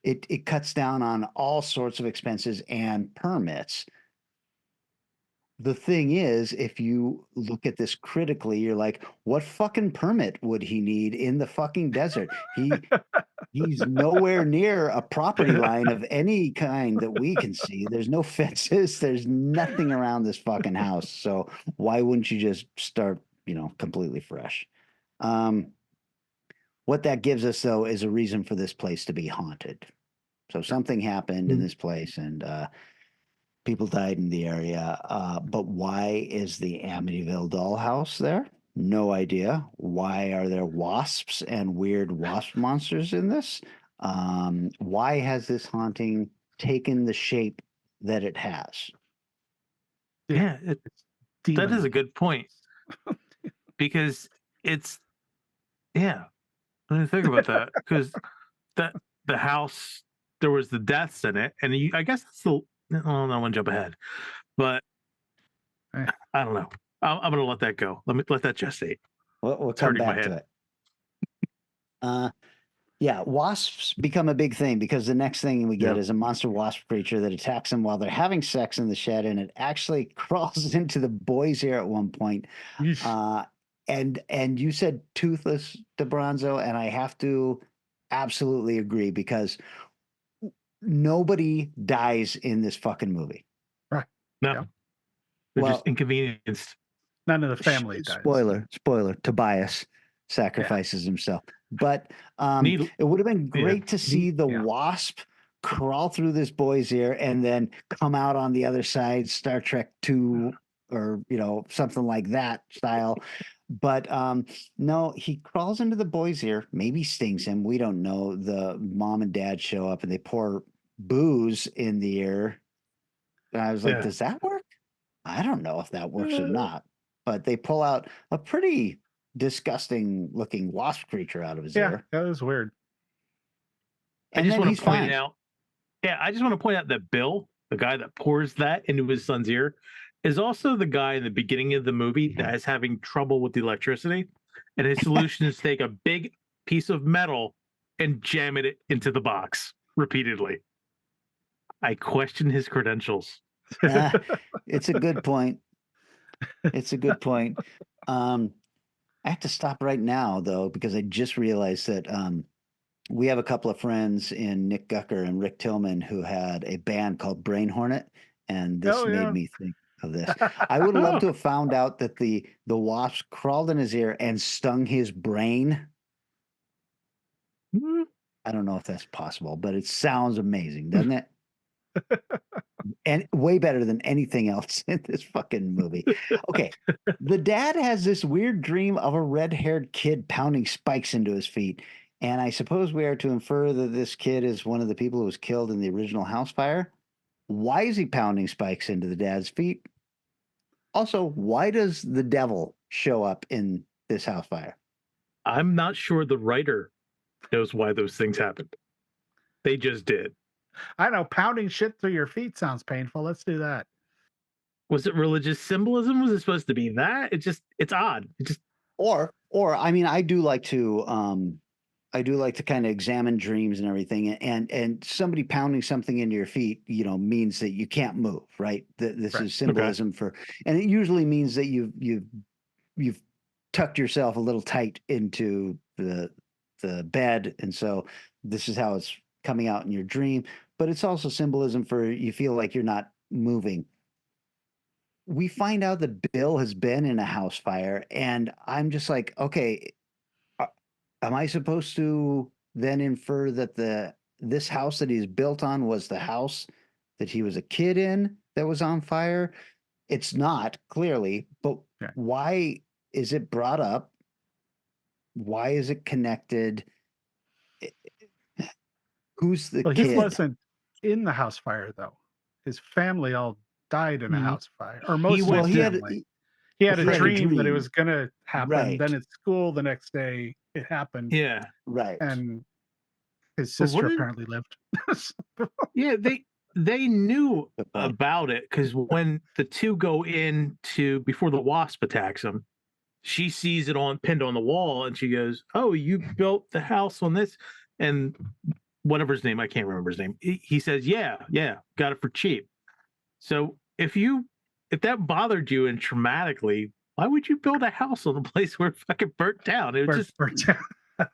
it cuts down on all sorts of expenses and permits. The thing is, if you look at this critically, you're like, what fucking permit would he need in the fucking desert? He's nowhere near a property line of any kind that we can see. There's no fences. There's nothing around this fucking house. So why wouldn't you just start, completely fresh? What that gives us, though, is a reason for this place to be haunted. So something happened in this place, and people died in the area. But why is the Amityville Dollhouse there? No idea. Why are there wasps and weird wasp monsters in this? Why has this haunting taken the shape that it has? Yeah, that is a good point Demon. because it's yeah. Let me think about that because that the house there was the deaths in it, and I guess that's the. Oh, I don't want to jump ahead, but Eh. I don't know. I'm gonna let that go. Let that gestate. We'll It's come hurting my back to head. it. Yeah, wasps become a big thing because the next thing we get Yeah. is a monster wasp creature that attacks them while they're having sex in the shed, and it actually crawls into the boys here at one point. Yeesh. And you said toothless, DeBronzo, and I have to absolutely agree because nobody dies in this fucking movie. Right. No, Yep. they're Well, just inconvenienced. None of the family dies. Spoiler, Tobias sacrifices himself. But Needle- it would have been yeah. great to see the Yeah. wasp crawl through this boy's ear and then come out on the other side, Star Trek 2 or something like that style. But no, he crawls into the boy's ear, maybe stings him. We don't know. The mom and dad show up and they pour booze in the ear. And I was like, Yeah. does that work? I don't know if that works or not. But they pull out a pretty disgusting looking wasp creature out of his Yeah, ear. that was weird. And I just then want he's to point fine. out. Yeah, I just want to point out that Bill, the guy that pours that into his son's ear, is also the guy in the beginning of the movie that is having trouble with the electricity, and his solution is to take a big piece of metal and jam it into the box repeatedly. I question his credentials. It's a good point. It's a good point. I have to stop right now though because I just realized that we have a couple of friends in Nick Gucker and Rick Tillman who had a band called Brain Hornet, and this Oh, made yeah. me think of this. I would have loved to have found out that the wasp crawled in his ear and stung his brain. Mm, I don't know if that's possible, but it sounds amazing, doesn't it? And way better than anything else in this fucking movie. Okay. The dad has this weird dream of a red-haired kid pounding spikes into his feet. And I suppose we are to infer that this kid is one of the people who was killed in the original house fire. Why is he pounding spikes into the dad's feet? Also, why does the devil show up in this house fire? I'm not sure the writer knows why those things happened. They just did. I know pounding shit through your feet sounds painful. Let's do that. Was it religious symbolism? Was it supposed to be that? It's odd. It just Or I mean, I do like to kind of examine dreams and everything, and somebody pounding something into your feet, means that you can't move, right? This Right. is symbolism for, and it usually means that you've tucked yourself a little tight into the bed, and so this is how it's coming out in your dream. But it's also symbolism for you feel like you're not moving. We find out that Bill has been in a house fire, and I'm just like, okay, am I supposed to then infer that this house that he's built on was the house that he was a kid in that was on fire? It's not, clearly, but Yeah. why is it brought up? Why is it connected? Who's the Well, he kid? wasn't in the house fire though. His family all died in a Mhm. house fire, or most of Well, his he had family. He had he a had a dream that it dream. was going to happen. Right. Then at school the next day it happened, yeah. right. and his But sister what did- apparently lived. Yeah, they knew Good point. about it because when the two go in before the wasp attacks them, she sees it pinned on the wall, and she goes, "Oh, you built the house on this," and whatever his name, I can't remember his name. He says, "Yeah, got it for cheap." So if that bothered you and traumatically, why would you build a house on a place where it fucking burnt down? It was just Burnt down.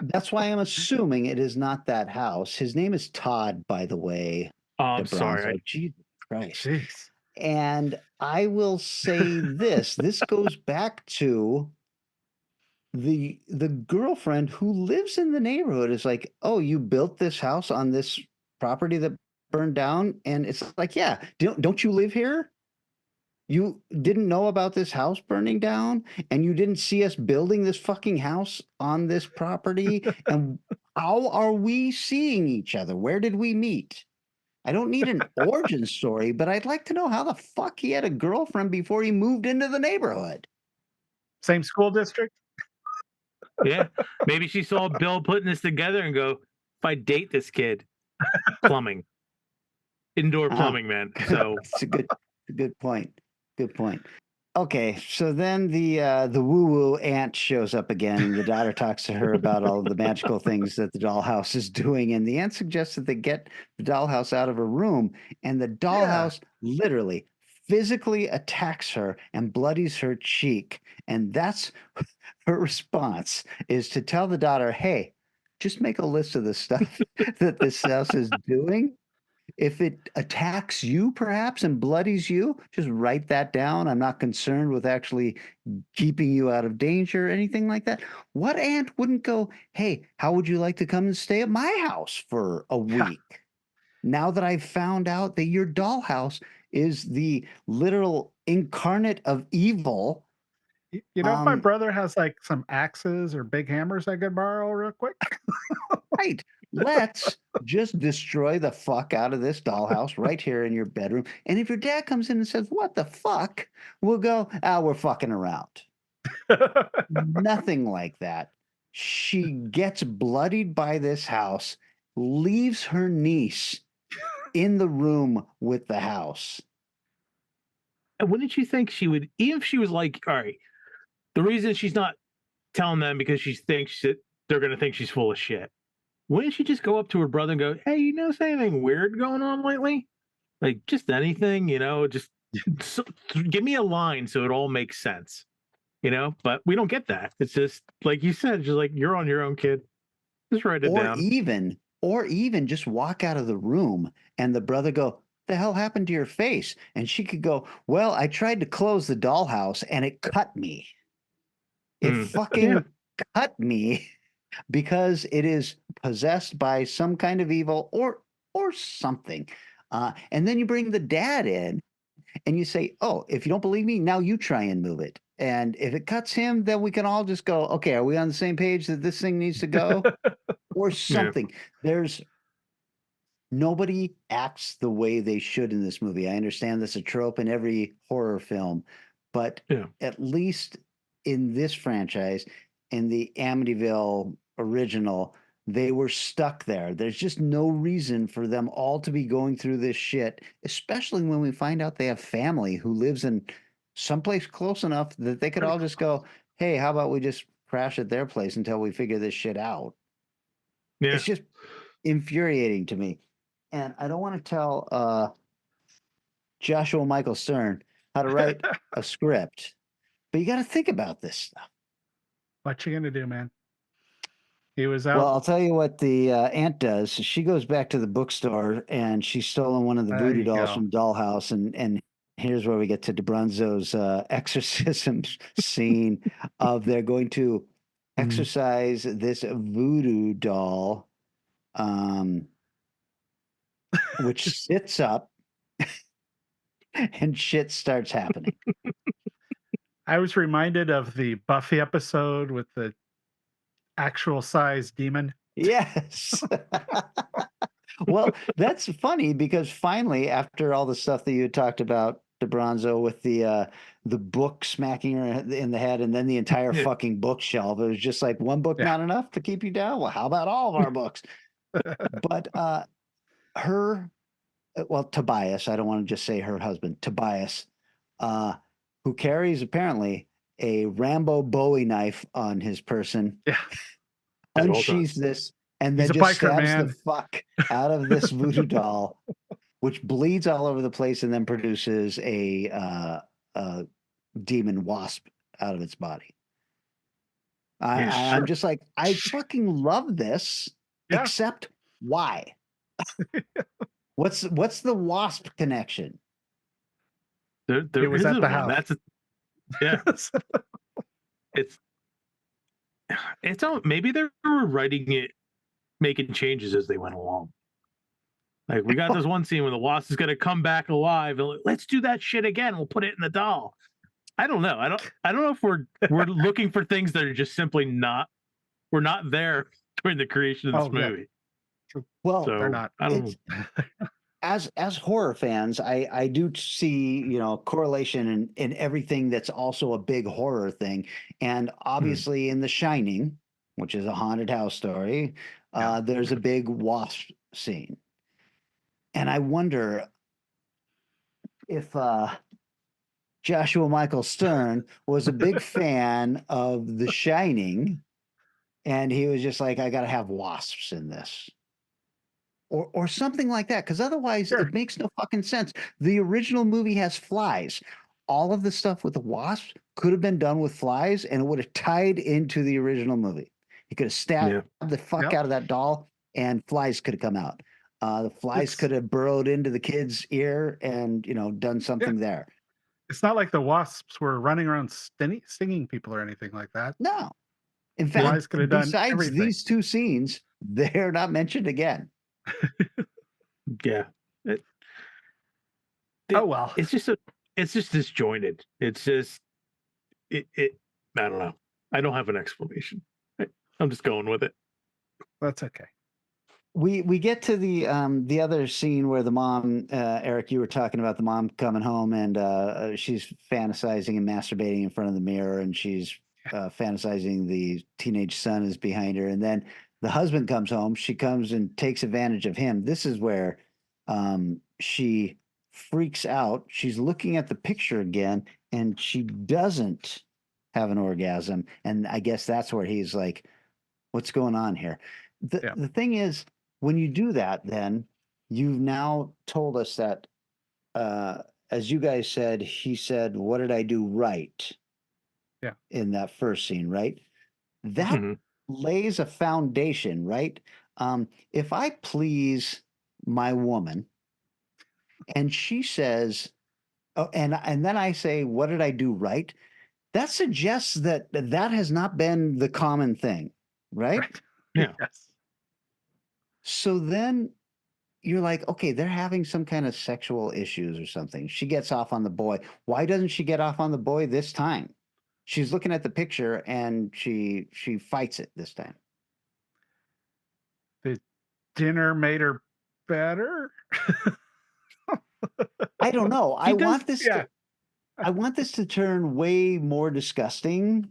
That's why I'm assuming it is not that house. His name is Todd, by the way. I'm sorry. DaBronzo. Jesus Christ. Jeez. And I will say this. This goes back to the girlfriend who lives in the neighborhood is like, "Oh, you built this house on this property that burned down?" And it's like, "Yeah, don't you live here? You didn't know about this house burning down, and you didn't see us building this fucking house on this property? And how are we seeing each other? Where did we meet?" I don't need an origin story, but I'd like to know how the fuck he had a girlfriend before he moved into the neighborhood. Same school district. Yeah, maybe she saw Bill putting this together and go, "If I date this kid, plumbing, indoor plumbing, man." So It's a good point. Good point. Okay, so then the woo-woo aunt shows up again, and the daughter talks to her about all of the magical things that the dollhouse is doing, and the aunt suggests that they get the dollhouse out of her room, and the dollhouse literally physically attacks her and bloodies her cheek, and that's her response is to tell the daughter, "Hey, just make a list of the stuff that this house is doing. If it attacks you, perhaps, and bloodies you, just write that down. I'm not concerned with actually keeping you out of danger or anything like that." What aunt wouldn't go, "Hey, how would you like to come and stay at my house for a week? Now that I've found out that your dollhouse is the literal incarnate of evil." You know, if my Um, brother has like some axes or big hammers I could borrow real quick. Right. Let's just destroy the fuck out of this dollhouse right here in your bedroom. And if your dad comes in and says, "What the fuck?" we'll go, we're fucking around. Nothing like that. She gets bloodied by this house, leaves her niece in the room with the house. And wouldn't you think she would, even if she was like, all right, the reason she's not telling them because she thinks that they're going to think she's full of shit. Wouldn't she just go up to her brother and go, "Hey, you notice anything weird going on lately? Like just anything, just give me a line so it all makes sense, But we don't get that. It's just like you said, just like, you're on your own, kid. Just write it down. Or even just walk out of the room and the brother go, "The hell happened to your face?" And she could go, "Well, I tried to close the dollhouse and it cut me. It fucking cut me." because it is possessed by some kind of evil or something. And then you bring the dad in and you say, oh, if you don't believe me, now you try and move it. And if it cuts him, then we can all just go, okay, are we on the same page that this thing needs to go? Or something. There's nobody acts the way they should in this movie. I understand that's a trope in every horror film, but at least in this franchise, in the Amityville original, they were stuck there. There's just no reason for them all to be going through this shit, especially when we find out they have family who lives in someplace close enough that they could all just go, hey, how about we just crash at their place until we figure this shit out? Yeah. It's just infuriating to me. And I don't want to tell Joshua Michael Stern how to write a script, but you got to think about this stuff. What you gonna do, man? He was Well, out. I'll tell you what the aunt does. She goes back to the bookstore and she's stolen one of the There voodoo you dolls go. from Dollhouse. And here's where we get to DaBronzo's exorcism scene of they're going to exorcise this voodoo doll, which sits up and shit starts happening. I was reminded of the Buffy episode with the actual size demon. Yes. Well, that's funny because finally, after all the stuff that you had talked about, DaBronzo, with the book smacking her in the head and then the entire fucking bookshelf, it was just like one book not enough to keep you down. Well, how about all of our books? But Tobias, I don't want to just say her husband, Tobias, who carries apparently a Rambo Bowie knife on his person, unsheathes this, and then He's a just biker, stabs man. the fuck out of this voodoo doll, which bleeds all over the place and then produces a demon wasp out of its body. I'm just like, I fucking love this, except why? What's the wasp connection? There It was at isn't the one. house. It's all, maybe they were writing it, making changes as they went along. Like, we got this one scene where the wasp is going to come back alive. And let's do that shit again. We'll put it in the doll. I don't know. I don't know if we're looking for things that are just simply we're not there during the creation of this movie. Well, So, they're not. I don't know. As horror fans, I do see, correlation in everything that's also a big horror thing. And obviously in The Shining, which is a haunted house story, there's a big wasp scene. And I wonder if Joshua Michael Stern was a big fan of The Shining and he was just like, I got to have wasps in this. Or something like that, because otherwise it makes no fucking sense. The original movie has flies. All of the stuff with the wasps could have been done with flies, and it would have tied into the original movie. He could have stabbed the fuck out of that doll, and flies could have come out. The flies could have burrowed into the kid's ear and done something there. It's not like the wasps were running around stinging people or anything like that. No. In fact, besides everything. these two scenes, they're not mentioned again. Oh well, it's just disjointed. It's just it I don't know. I don't have an explanation. I'm just going with it. That's okay. We get to the other scene where the mom, Eric, you were talking about the mom coming home and she's fantasizing and masturbating in front of the mirror, and she's fantasizing the teenage son is behind her, and then the husband comes home. She comes and takes advantage of him. This is where she freaks out. She's looking at the picture again, and she doesn't have an orgasm. And I guess that's where he's like, what's going on here? The thing is, when you do that, then you've now told us that, as you guys said, he said, what did I do right? Yeah. In that first scene, right? That lays a foundation, right? If I please my woman and she says, oh, and then I say, what did I do right? That suggests that has not been the common thing. right? Right. Yeah. Yes. So then you're like, okay, they're having some kind of sexual issues or something. She gets off on the boy. Why doesn't she get off on the boy this time? She's looking at the picture and she fights it this time. The dinner made her better. I don't know. He does, yeah. I want this to turn way more disgusting.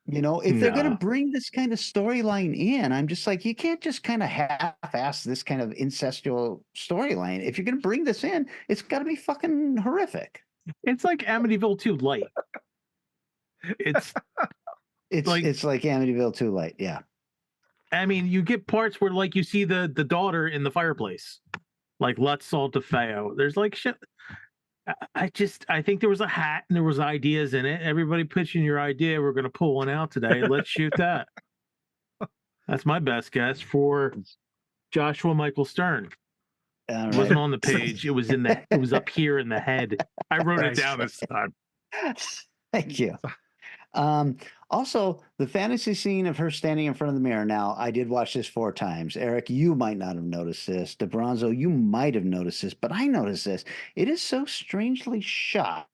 You know, if they're going to No. bring this kind of storyline in, I'm just like, you can't just kind of half-ass this kind of incestual storyline. If you're going to bring this in, it's got to be fucking horrific. It's like Amityville 2 light. It's It's like, like Amityville 2 light. Yeah. I mean, you get parts where like you see the daughter in the fireplace, like let's salt the Feo. There's like shit. I think there was a hat and there was ideas in it. Everybody pitching your idea. We're gonna pull one out today. Let's shoot that. That's my best guess for Joshua Michael Stern. All It wasn't right. on the page. It was it was up here in the head. I wrote it Nice. down this time. Thank you. Also, the fantasy scene of her standing in front of the mirror. Now, I did watch this 4 times. Eric, you might not have noticed this. DaBronzo, you might have noticed this, but I noticed this. It is so strangely shot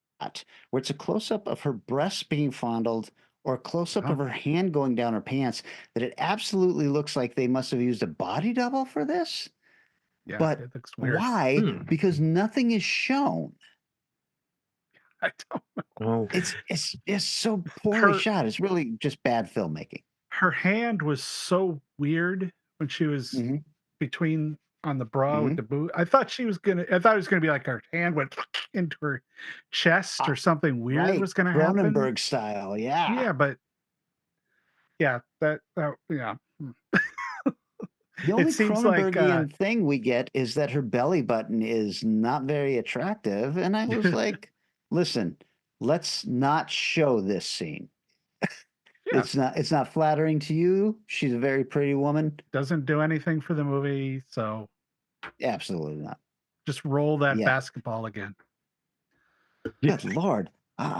where it's a close-up of her breasts being fondled or a close-up of her hand going down her pants that it absolutely looks like they must have used a body double for this. Yeah, But it looks weird. why? Because nothing is shown. I don't know. Oh, It's so poorly shot. It's really just bad filmmaking. Her hand was so weird when she was Mhm. between on the bra with the boot. I thought it was gonna be like her hand went into her chest or something weird Right, was gonna happen. Cronenberg style, yeah. Yeah, but yeah, that yeah. The only It seems like Cronenbergian thing we get is that her belly button is not very attractive, and I was like, "Listen, let's not show this scene. Yeah. It's not flattering to you. She's a very pretty woman. Doesn't do anything for the movie, so Absolutely not. just roll that Yeah. basketball again. Good Lord. How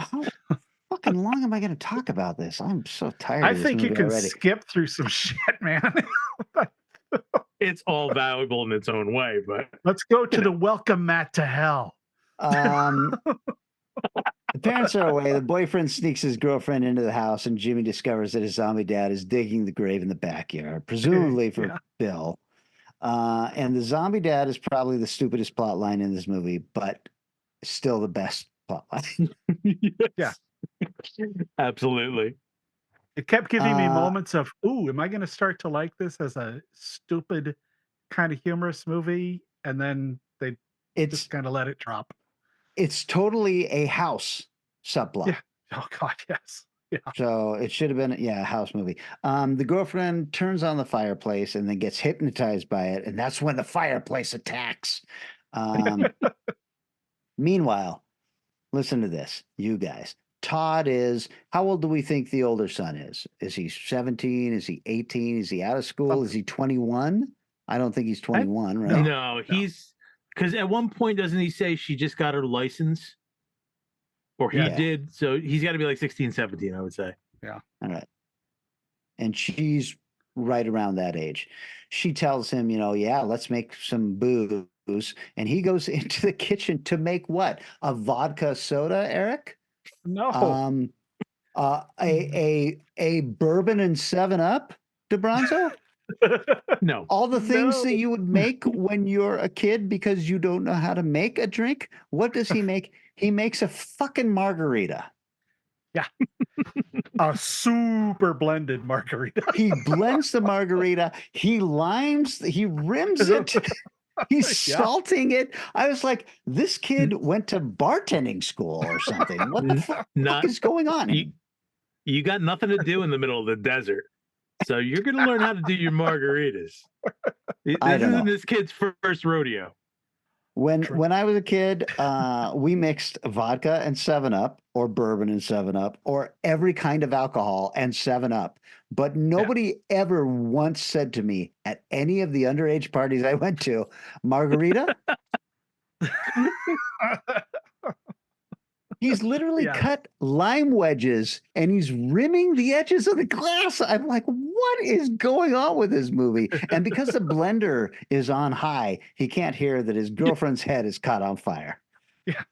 fucking long am I going to talk about this? I'm so tired I of this think you movie can already. skip through some shit, man. it's all valuable in its own way, but Let's go to the welcome mat to hell. The parents are away. The boyfriend sneaks his girlfriend into the house, and Jimmy discovers that his zombie dad is digging the grave in the backyard, presumably for Yeah. Bill. And the zombie dad is probably the stupidest plot line in this movie, but still the best plot line. Yeah. Absolutely. It kept giving me Uh, moments of, ooh, am I going to start to like this as a stupid kind of humorous movie? And then they It's just kind of let it drop. it's totally a house subplot. Yeah. Oh God, yes. Yeah. So it should have been, a house movie. The girlfriend turns on the fireplace and then gets hypnotized by it, and that's when the fireplace attacks. Meanwhile, listen to this, you guys. Todd is, how old do we think the older son is? Is he 17? Is he 18? Is he out of school? Is he 21? I don't think he's 21, right? No, he's because at one point doesn't he say she just got her license? Or he Yeah. did, so he's got to be like 16, 17, I would say. All right. And she's right around that age. She tells him, let's make some booze. And he goes into the kitchen to make what? A vodka soda, Eric? No. A bourbon and 7-Up, DaBronzo? No. All the things No. that you would make when you're a kid because you don't know how to make a drink. What does he make? He makes a fucking margarita. A super blended margarita. He blends the margarita. He rims it. He's Yeah. salting it. I was like, this kid went to bartending school or something. What the fuck is going on? You got nothing to do in the middle of the desert. So you're going to learn how to do your margaritas. This I don't isn't know. this kid's first rodeo. When I was a kid, we mixed vodka and 7-Up or bourbon and 7-Up or every kind of alcohol and 7-Up. But nobody ever once said to me at any of the underage parties I went to, margarita? He's literally Yeah. cut lime wedges and he's rimming the edges of the glass. I'm like, what is going on with this movie? And because the blender is on high, he can't hear that his girlfriend's head is caught on fire. Yeah.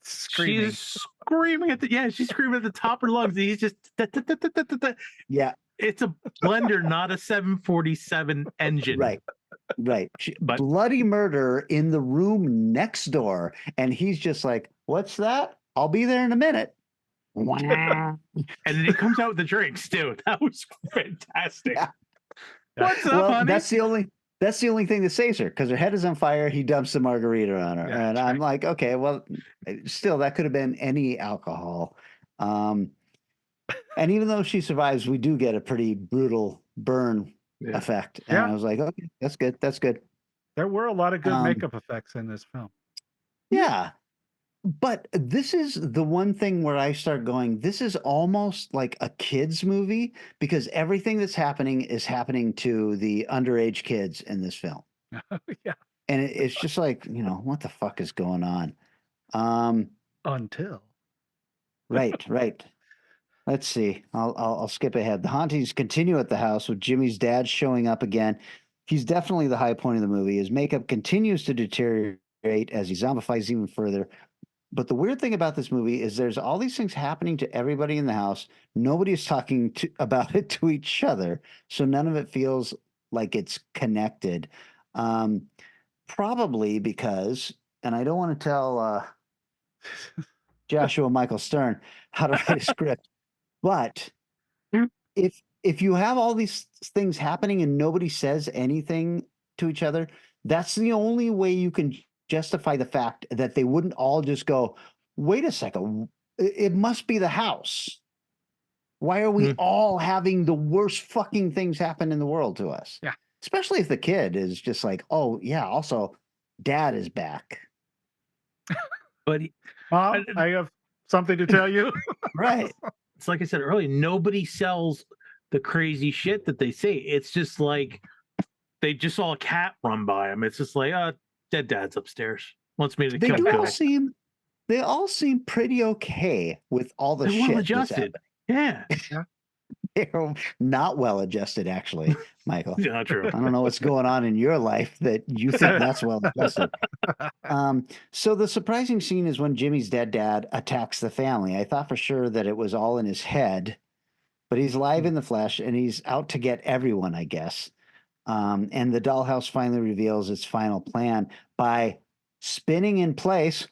Screaming. She's screaming she's screaming at the top of her lungs. He's just Yeah, it's a blender, not a 747 engine. right. Bloody murder in the room next door. And he's just like, what's that? I'll be there in a minute. And then he comes out with the drinks too. That was fantastic. Yeah. What's up, Well, honey? that's the only thing that saves her, because her head is on fire. He dumps the margarita on her. Yeah, and I'm like, okay, well, still, that could have been any alcohol. And even though she survives, we do get a pretty brutal burn effect. And I was like, okay, that's good. That's good. There were a lot of good makeup effects in this film. Yeah. But this is the one thing where I start going, this is almost like a kid's movie, because everything that's happening is happening to the underage kids in this film. Yeah. And it's just like, what the fuck is going on? Until. Right. Let's see. I'll skip ahead. The hauntings continue at the house with Jimmy's dad showing up again. He's definitely the high point of the movie. His makeup continues to deteriorate as he zombifies even further. But the weird thing about this movie is there's all these things happening to everybody in the house. Nobody is talking about it to each other. So none of it feels like it's connected. Probably because, and I don't want to tell Joshua Michael Stern how to write a script, but if you have all these things happening and nobody says anything to each other, that's the only way you can justify the fact that they wouldn't all just go, wait a second, it must be the house. Why are we all having the worst fucking things happen in the world to us? Yeah. Especially if the kid is just like, oh yeah, also dad is back. But Mom, I have something to tell you. Right. It's like I said earlier, nobody sells the crazy shit that they say. It's just like they just saw a cat run by them. It's just like, dead dad's upstairs. Wants me to They come do kill all him. seem they all seem pretty okay with all the They're shit well that's adjusted. happening. Yeah. They're not well adjusted, actually, Michael. Yeah, true. I don't know what's going on in your life that you think that's well adjusted. So the surprising scene is when Jimmy's dead dad attacks the family. I thought for sure that it was all in his head, but he's live in the flesh and he's out to get everyone, I guess. And the dollhouse finally reveals its final plan by spinning in place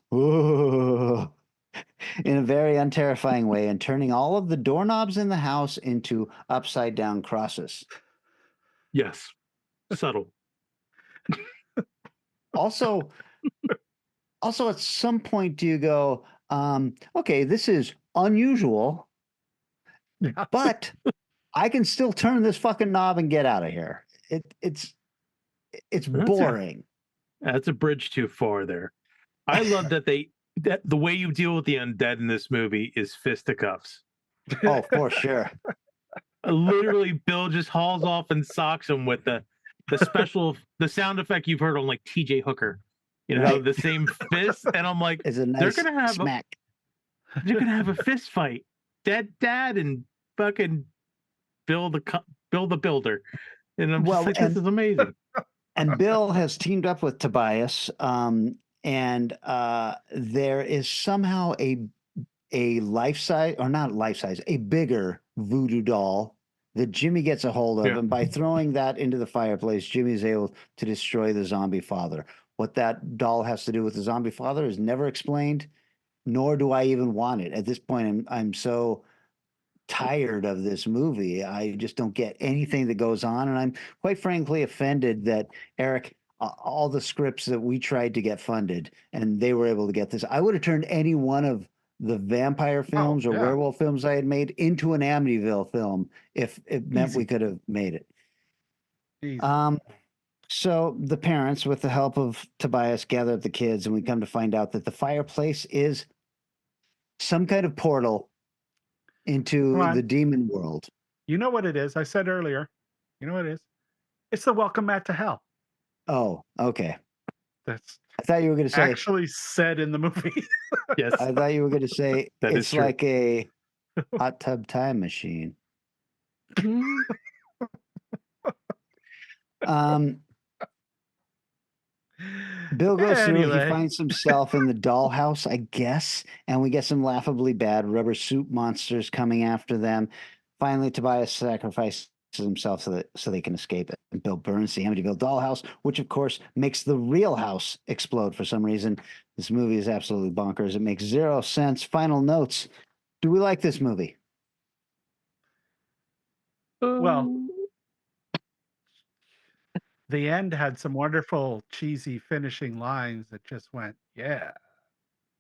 in a very unterrifying way and turning all of the doorknobs in the house into upside down crosses. Yes. Subtle. Also, at some point, do you go, okay, this is unusual, but I can still turn this fucking knob and get out of here. It's boring. That's a bridge too far there. I love that the way you deal with the undead in this movie is fisticuffs. Oh, for sure. Literally, Bill just hauls off and socks him with the sound effect you've heard on like TJ Hooker. Right. The same fist. And I'm like, It's a nice they're gonna have smack. they're gonna have a fist fight. Dead dad and fucking Bill the builder. And I'm just like, this is amazing. And Bill has teamed up with Tobias, and there is somehow a life-size, or not life-size, a bigger voodoo doll that Jimmy gets a hold of, and by throwing that into the fireplace, Jimmy is able to destroy the zombie father. What that doll has to do with the zombie father is never explained, nor do I even want it. At this point, I'm so tired of this movie. I just don't get anything that goes on, and I'm quite frankly offended that Eric, all the scripts that we tried to get funded and they were able to get this. I would have turned any one of the vampire films or werewolf films I had made into an Amityville film if it meant we could have made it. Easy. So the parents, with the help of Tobias, gather up the kids, and we come to find out that the fireplace is some kind of portal into the demon world. You know what it is? I said earlier. You know what it is? It's the welcome mat to hell. Oh, okay. That's I thought you were going to say. actually said in the movie. Yes, I thought you were going to say That is it's true. like a hot tub time machine. Um, Bill goes through. He Anyway. finds himself in the dollhouse, I guess, and we get some laughably bad rubber suit monsters coming after them. Finally, Tobias sacrifices himself so they can escape it. And Bill burns the Amityville Dollhouse, which of course makes the real house explode for some reason. This movie is absolutely bonkers. It makes zero sense. Final notes. Do we like this movie? Well, the end had some wonderful cheesy finishing lines that just went, yeah.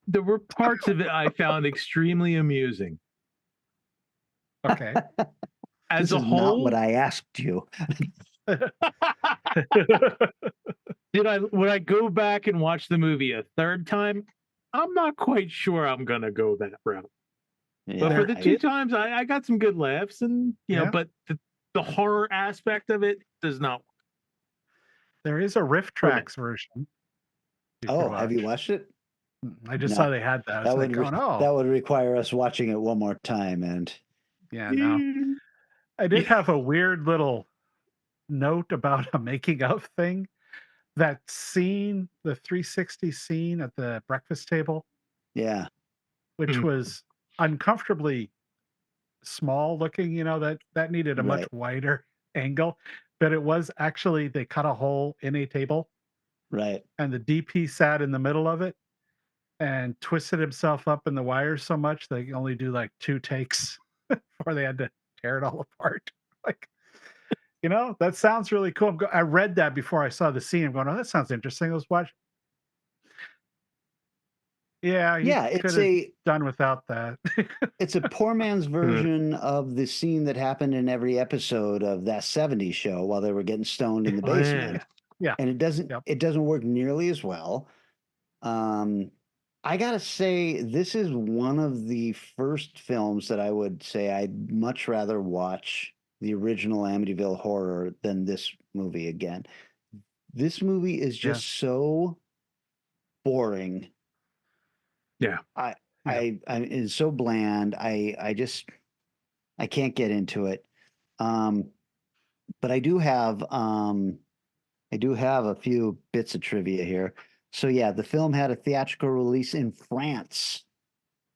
there were parts of it I found extremely amusing. Okay. As This a is not what whole, I asked you. would I go back and watch the movie a third time? I'm not quite sure I'm gonna go that route. But for the two times, I got some good laughs, and Yeah. but the horror aspect of it does not. There is a Riff Tracks version. you could Oh, have you watch. watched it? I just No. saw they had that. I was That like, would oh no. that would require us watching it one more time. And Yeah, no. I did have a weird little note about a making of thing. That scene, the 360 scene at the breakfast table, yeah, which Mm. was uncomfortably small looking, that needed a much Right. wider angle. But it was actually, they cut a hole in a table right. and the DP sat in the middle of it and twisted himself up in the wires so much they could only do like 2 takes before they had to tear it all apart. Like, that sounds really cool. I read that before I saw the scene. I'm going, oh, that sounds interesting. Let's watch. Yeah, you Yeah, could it's have a done without that. it's a poor man's version of the scene that happened in every episode of that 70s show while they were getting stoned in the Oh, basement. Yeah. And Yep. it doesn't work nearly as well. I gotta say, this is one of the first films that I would say I'd much rather watch the original Amityville Horror than this movie again. This movie is Yeah. just so boring. Yeah. It's so bland. I can't get into it. But I do have a few bits of trivia here. So yeah, the film had a theatrical release in France,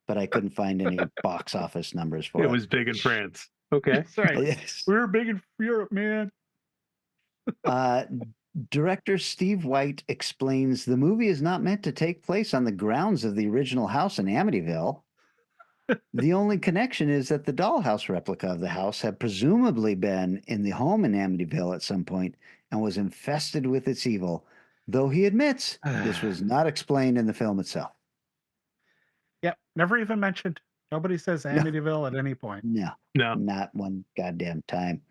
but I couldn't find any box office numbers for it. It was big in France. Okay. That's right. Yes. We were big in Europe, man. Director Steve White explains the movie is not meant to take place on the grounds of the original house in Amityville. The only connection is that the dollhouse replica of the house had presumably been in the home in Amityville at some point and was infested with its evil, though he admits this was not explained in the film itself. Yep. Never even mentioned. Nobody says No. Amityville at any point. No, No. not one goddamn time.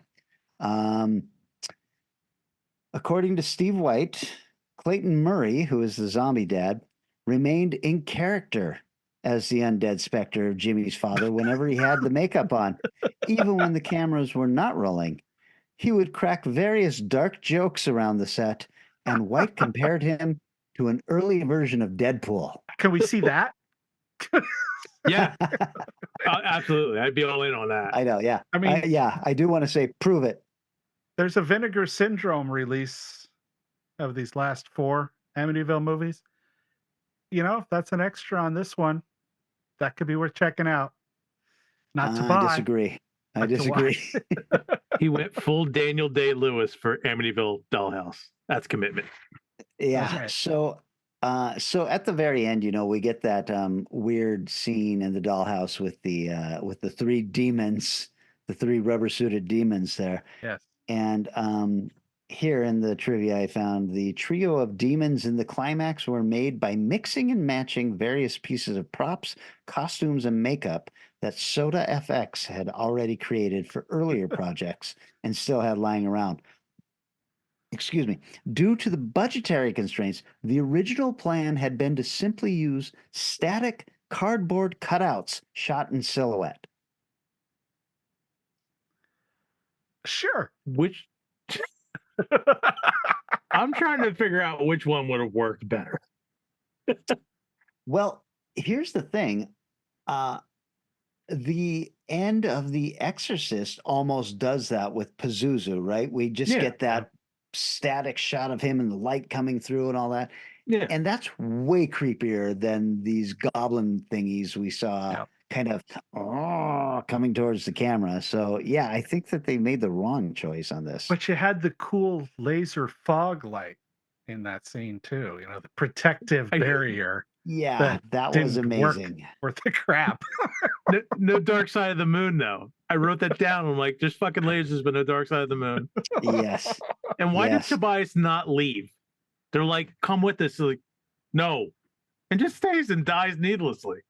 According to Steve White, Clayton Murray, who is the zombie dad, remained in character as the undead specter of Jimmy's father whenever he had the makeup on, even when the cameras were not rolling. He would crack various dark jokes around the set, and White compared him to an early version of Deadpool. Can we see that? Yeah. Absolutely. I'd be all in on that. I know, yeah. I mean, I do want to say, prove it. there's a Vinegar Syndrome release of these last 4 Amityville movies. If that's an extra on this one, that could be worth checking out. Not to buy. I disagree. I Not to disagree. He went full Daniel Day-Lewis for Amityville Dollhouse. That's commitment. Yeah. right. So at the very end, we get that weird scene in the dollhouse with the 3 demons, the 3 rubber suited demons there. Yes. And here in the trivia, I found the trio of demons in the climax were made by mixing and matching various pieces of props, costumes, and makeup that Soda FX had already created for earlier projects and still had lying around. Excuse me. Due to the budgetary constraints, the original plan had been to simply use static cardboard cutouts shot in silhouette. Sure. Which I'm trying to figure out which one would have worked better. Well, here's the thing. The end of The Exorcist almost does that with Pazuzu, right? We just Yeah, get that static shot of him and the light coming through and all that. Yeah. And that's way creepier than these goblin thingies we saw kind of coming towards the camera. So, yeah, I think that they made the wrong choice on this. But you had the cool laser fog light in that scene too. You know, the protective barrier. Yeah, that was didn't work amazing. worth the crap. No Dark Side of the Moon, though. I wrote that down. I'm like, just fucking lasers, but no Dark Side of the Moon. Yes. And why Yes. did Tobias not leave? They're like, come with us. Like, no. And just stays and dies needlessly.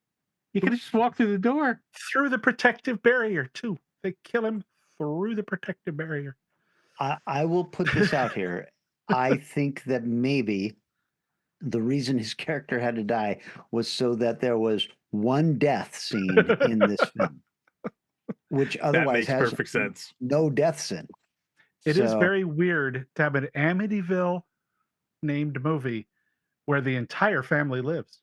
He could have just walked through the door. Through the protective barrier, too. They kill him through the protective barrier. I will put this out here. I think that maybe the reason his character had to die was so that there was one death scene in this film, which That otherwise makes has perfect sense. no deaths in. It is So, very weird to have an Amityville named movie where the entire family lives.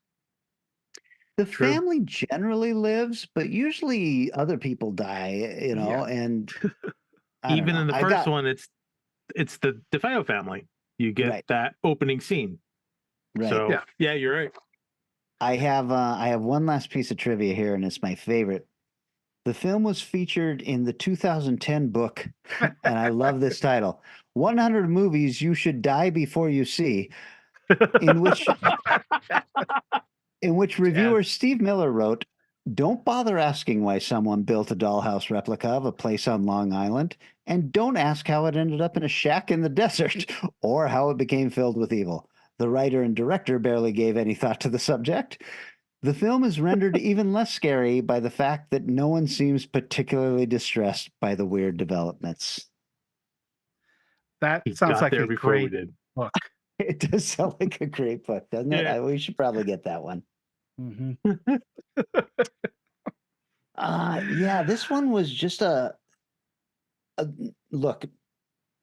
the True. family generally lives, but usually other people die, you know, and I don't Even know. in the I first got- one, it's the DeFeo family. You get Right. that opening scene. Right. So yeah, you're right. I have one last piece of trivia here, and it's my favorite. The film was featured in the 2010 book, and I love this title: 100 Movies You Should Die Before You See, in which reviewer Steve Miller wrote, "Don't bother asking why someone built a dollhouse replica of a place on Long Island, and don't ask how it ended up in a shack in the desert or how it became filled with evil. The writer and director barely gave any thought to the subject. The film is rendered even less scary by the fact that no one seems particularly distressed by the weird developments." That He sounds got like there a before we great did. book. It does sound like a great book, doesn't it? Yeah. We should probably get that one. Mhm. Yeah, this one was just a look.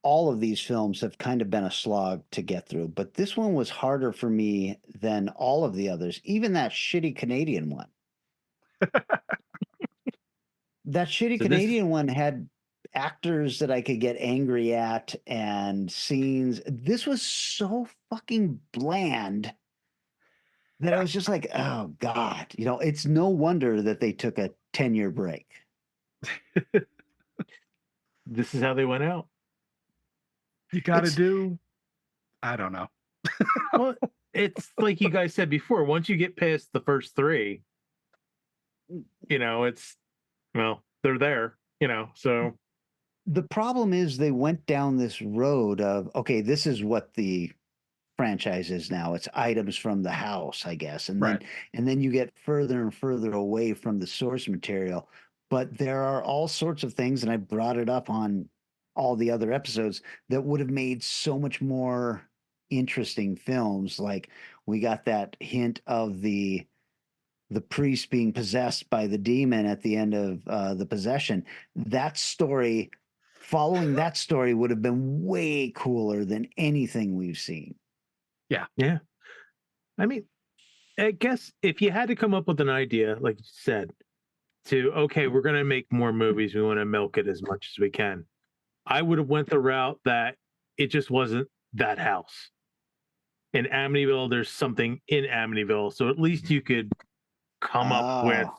All of these films have kind of been a slog to get through, but this one was harder for me than all of the others, even that shitty Canadian one. That shitty So this- Canadian one had actors that I could get angry at and scenes. This was so fucking bland that I was just like, oh God, you know, it's no wonder that they took a 10-year break. This is how they went out. You got to It's- do, I don't know. Well, it's like you guys said before. Once you get past the first three, you know, they're there. You know, so The problem is they went down this road of, okay, this is what the franchise is now. It's items from the house, I guess. And Right. then you get further and further away from the source material. But there are all sorts of things, and I brought it up on all the other episodes, that would have made so much more interesting films. Like we got that hint of the priest being possessed by the demon at the end of the possession. That story, following that story, would have been way cooler than anything we've seen. yeah. I mean, I guess if you had to come up with an idea, like you said, okay, we're going to make more movies. We want to milk it as much as we can. I would have went the route that it just wasn't that house. In Amityville, there's something in Amityville, so at least you could come up with, Oh.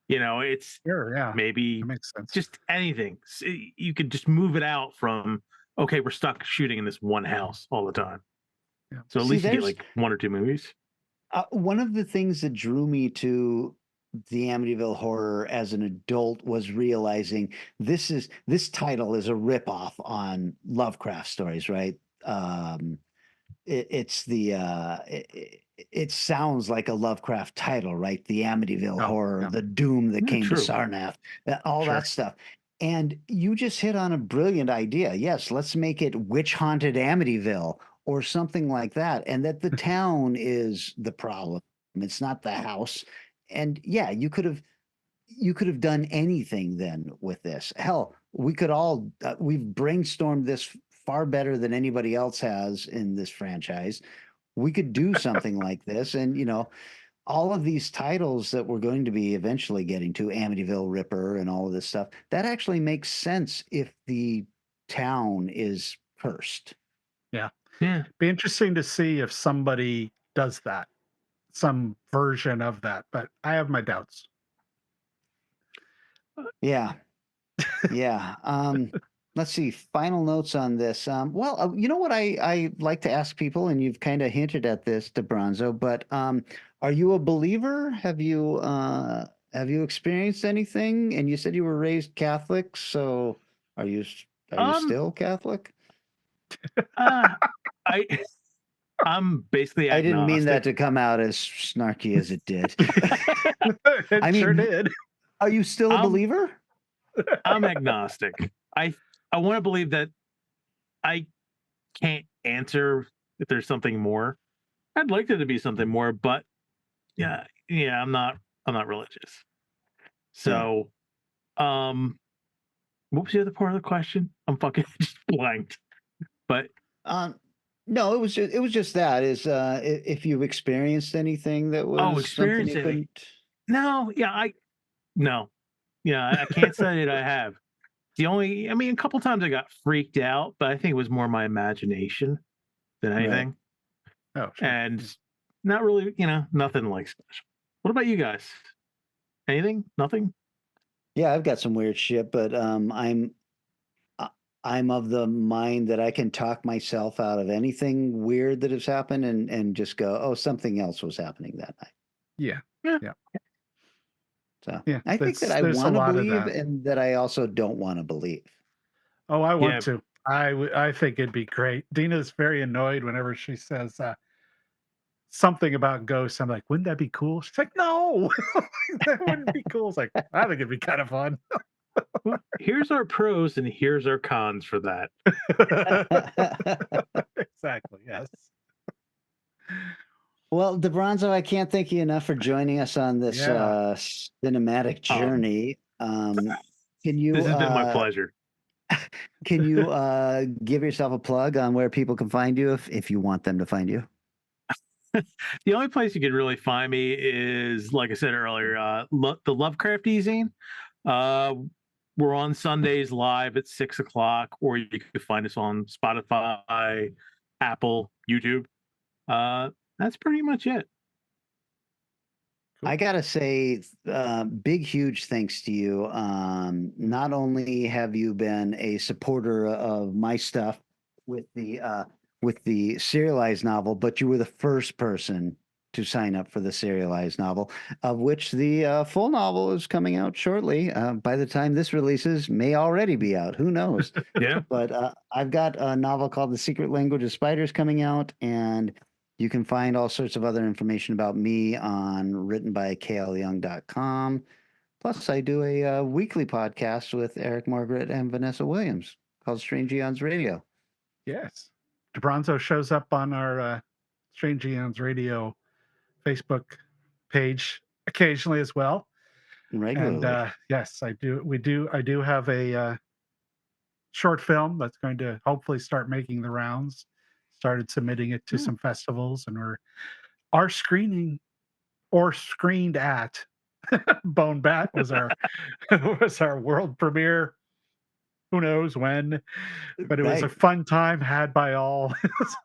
you know, it's Sure, yeah. maybe That makes sense. just anything. You could just move it out from, okay, we're stuck shooting in this one house all the time. Yeah. So at See, least you get there's- like one or two movies. One of the things that drew me to the Amityville horror as an adult was realizing this title is a ripoff on Lovecraft stories, right? It sounds like a Lovecraft title, right? The Amityville Oh, horror, yeah. the doom that Yeah, came true. to Sarnath, all Sure. that stuff. And you just hit on a brilliant idea. Yes, let's make it witch haunted Amityville or something like that. And that the town is the problem. It's not the house. And yeah, you could have done anything then with this. Hell, we could all we've brainstormed this far better than anybody else has in this franchise. We could do something like this. And, all of these titles that we're going to be eventually getting to, Amityville Ripper and all of this stuff, that actually makes sense if the town is cursed. Yeah. Yeah. Be interesting to see if somebody does that, some version of that, but I have my doubts. Yeah. Yeah. Let's see. Final notes on this. You know what I like to ask people, and you've kind of hinted at this, DaBronzo, but are you a believer? Have you experienced anything? And you said you were raised Catholic, so are you still Catholic? I'm basically I agnostic. didn't mean that to come out as snarky as it did. It sure did. Are you still a believer? I'm agnostic. I want to believe that I can't answer if there's something more. I'd like there to be something more, but yeah, I'm not religious. So, what was the other part of the question? I'm fucking just blanked. But no, it was just that is if you've experienced anything that was something you couldn't. No, I can't say that I have. A couple times I got freaked out, but I think it was more my imagination than anything. Right. Oh, sure. And not really, nothing like special. What about you guys? Anything? Nothing? Yeah, I've got some weird shit, but I'm of the mind that I can talk myself out of anything weird that has happened and just go, oh, something else was happening that night. Yeah. So yeah, I think that I want to believe and that I also don't want to believe. Oh, I want to. I think it'd be great. Dina's very annoyed whenever she says something about ghosts. I'm like, wouldn't that be cool? She's like, no, that wouldn't be cool. It's like, I think it'd be kind of fun. Well, here's our pros and here's our cons for that. Exactly. Yes. Well, DaBronzo, I can't thank you enough for joining us on this cinematic journey. Can you? This has been my pleasure. Can you give yourself a plug on where people can find you if you want them to find you? The only place you can really find me is, like I said earlier, the Lovecraft Zine. We're on Sundays live at 6:00, or you can find us on Spotify, Apple, YouTube. That's pretty much it. Cool. I gotta say, big, huge thanks to you. Not only have you been a supporter of my stuff with the serialized novel, but you were the first person to sign up for the serialized novel, of which the full novel is coming out shortly. By the time this releases, may already be out. Who knows? Yeah. But I've got a novel called The Secret Language of Spiders coming out, and you can find all sorts of other information about me on writtenbyklyoung.com. Plus, I do a weekly podcast with Eric Margaret and Vanessa Williams called Strange Eons Radio. Yes. DaBronzo shows up on our Strange Eons Radio Facebook page occasionally as well. Regularly. And yes, I do have a short film that's going to hopefully start making the rounds. Started submitting it to some festivals, and our screening or screened at Bone Bat was our world premiere. Who knows when, but it was a fun time had by all.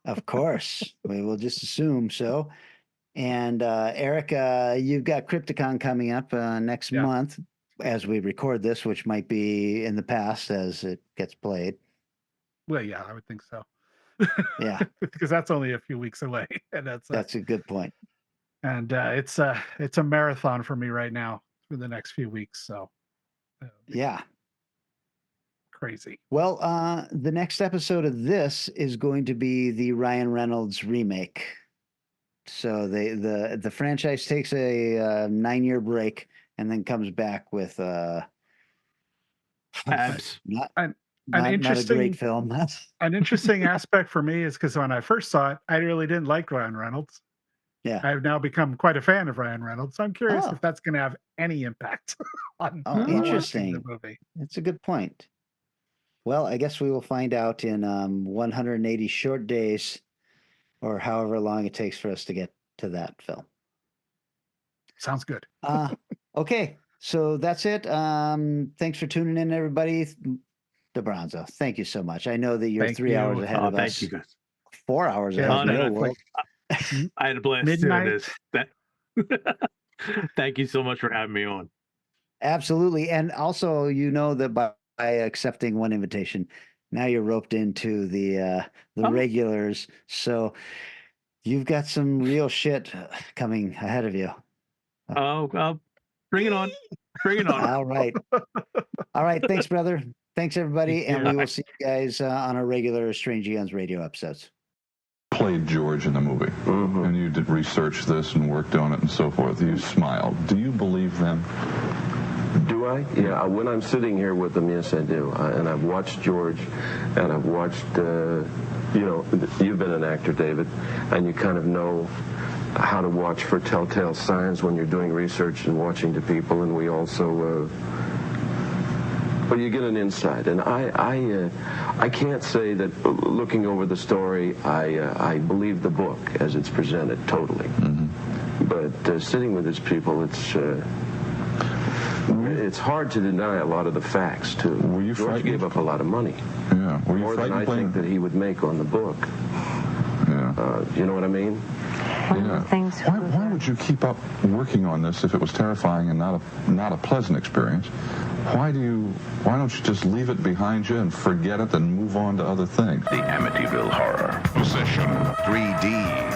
Of course, we will just assume so. And Eric, you've got Crypticon coming up next month as we record this, which might be in the past as it gets played. Well, yeah, I would think so. Yeah, because that's only a few weeks away, and that's a good point. And it's a marathon for me right now for the next few weeks. So yeah, crazy. Well, the next episode of this is going to be the Ryan Reynolds remake. So the franchise takes a 9-year break and then comes back with Abs. Not a great film. An interesting aspect for me is because when I first saw it, I really didn't like Ryan Reynolds. Yeah, I've now become quite a fan of Ryan Reynolds. So I'm curious if that's going to have any impact on interesting. the movie. That's a good point. Well, I guess we will find out in 180 short days, or however long it takes for us to get to that film. Sounds good. Okay, so that's it. Thanks for tuning in, everybody. DaBronzo, thank you so much. I know that you're Thank 3 hours you. ahead of us. Thank you guys. 4 hours Yeah, ahead Oh, of no, your no, world. I had a blast Midnight. doing this. Thank you so much for having me on. Absolutely. And also, you know that by accepting one invitation, now you're roped into the regulars. So you've got some real shit coming ahead of you. Oh, bring it on. Bring it on. All right. All right. Thanks, brother. Thanks, everybody. And we Yeah. will see you guys on our regular Strange Eons radio episodes. Played George in the movie, and you did research this and worked on it and so forth. You smiled. Do you believe them? Do I? Yeah, when I'm sitting here with them, yes, I do. And I've watched George, and I've watched, you've been an actor, David, and you kind of know how to watch for telltale signs when you're doing research and watching to people, and we also, well, you get an insight. And I can't say that looking over the story, I believe the book as it's presented totally. But sitting with these people, it's hard to deny a lot of the facts, too. Were you George frightened? gave up a lot of money. Yeah. Were you More than I frightened think that he would make on the book. Yeah. You know what I mean? Yeah. Why would you keep up working on this if it was terrifying and not a pleasant experience? Why don't you just leave it behind you and forget it and move on to other things? The Amityville Horror. Possession 3D.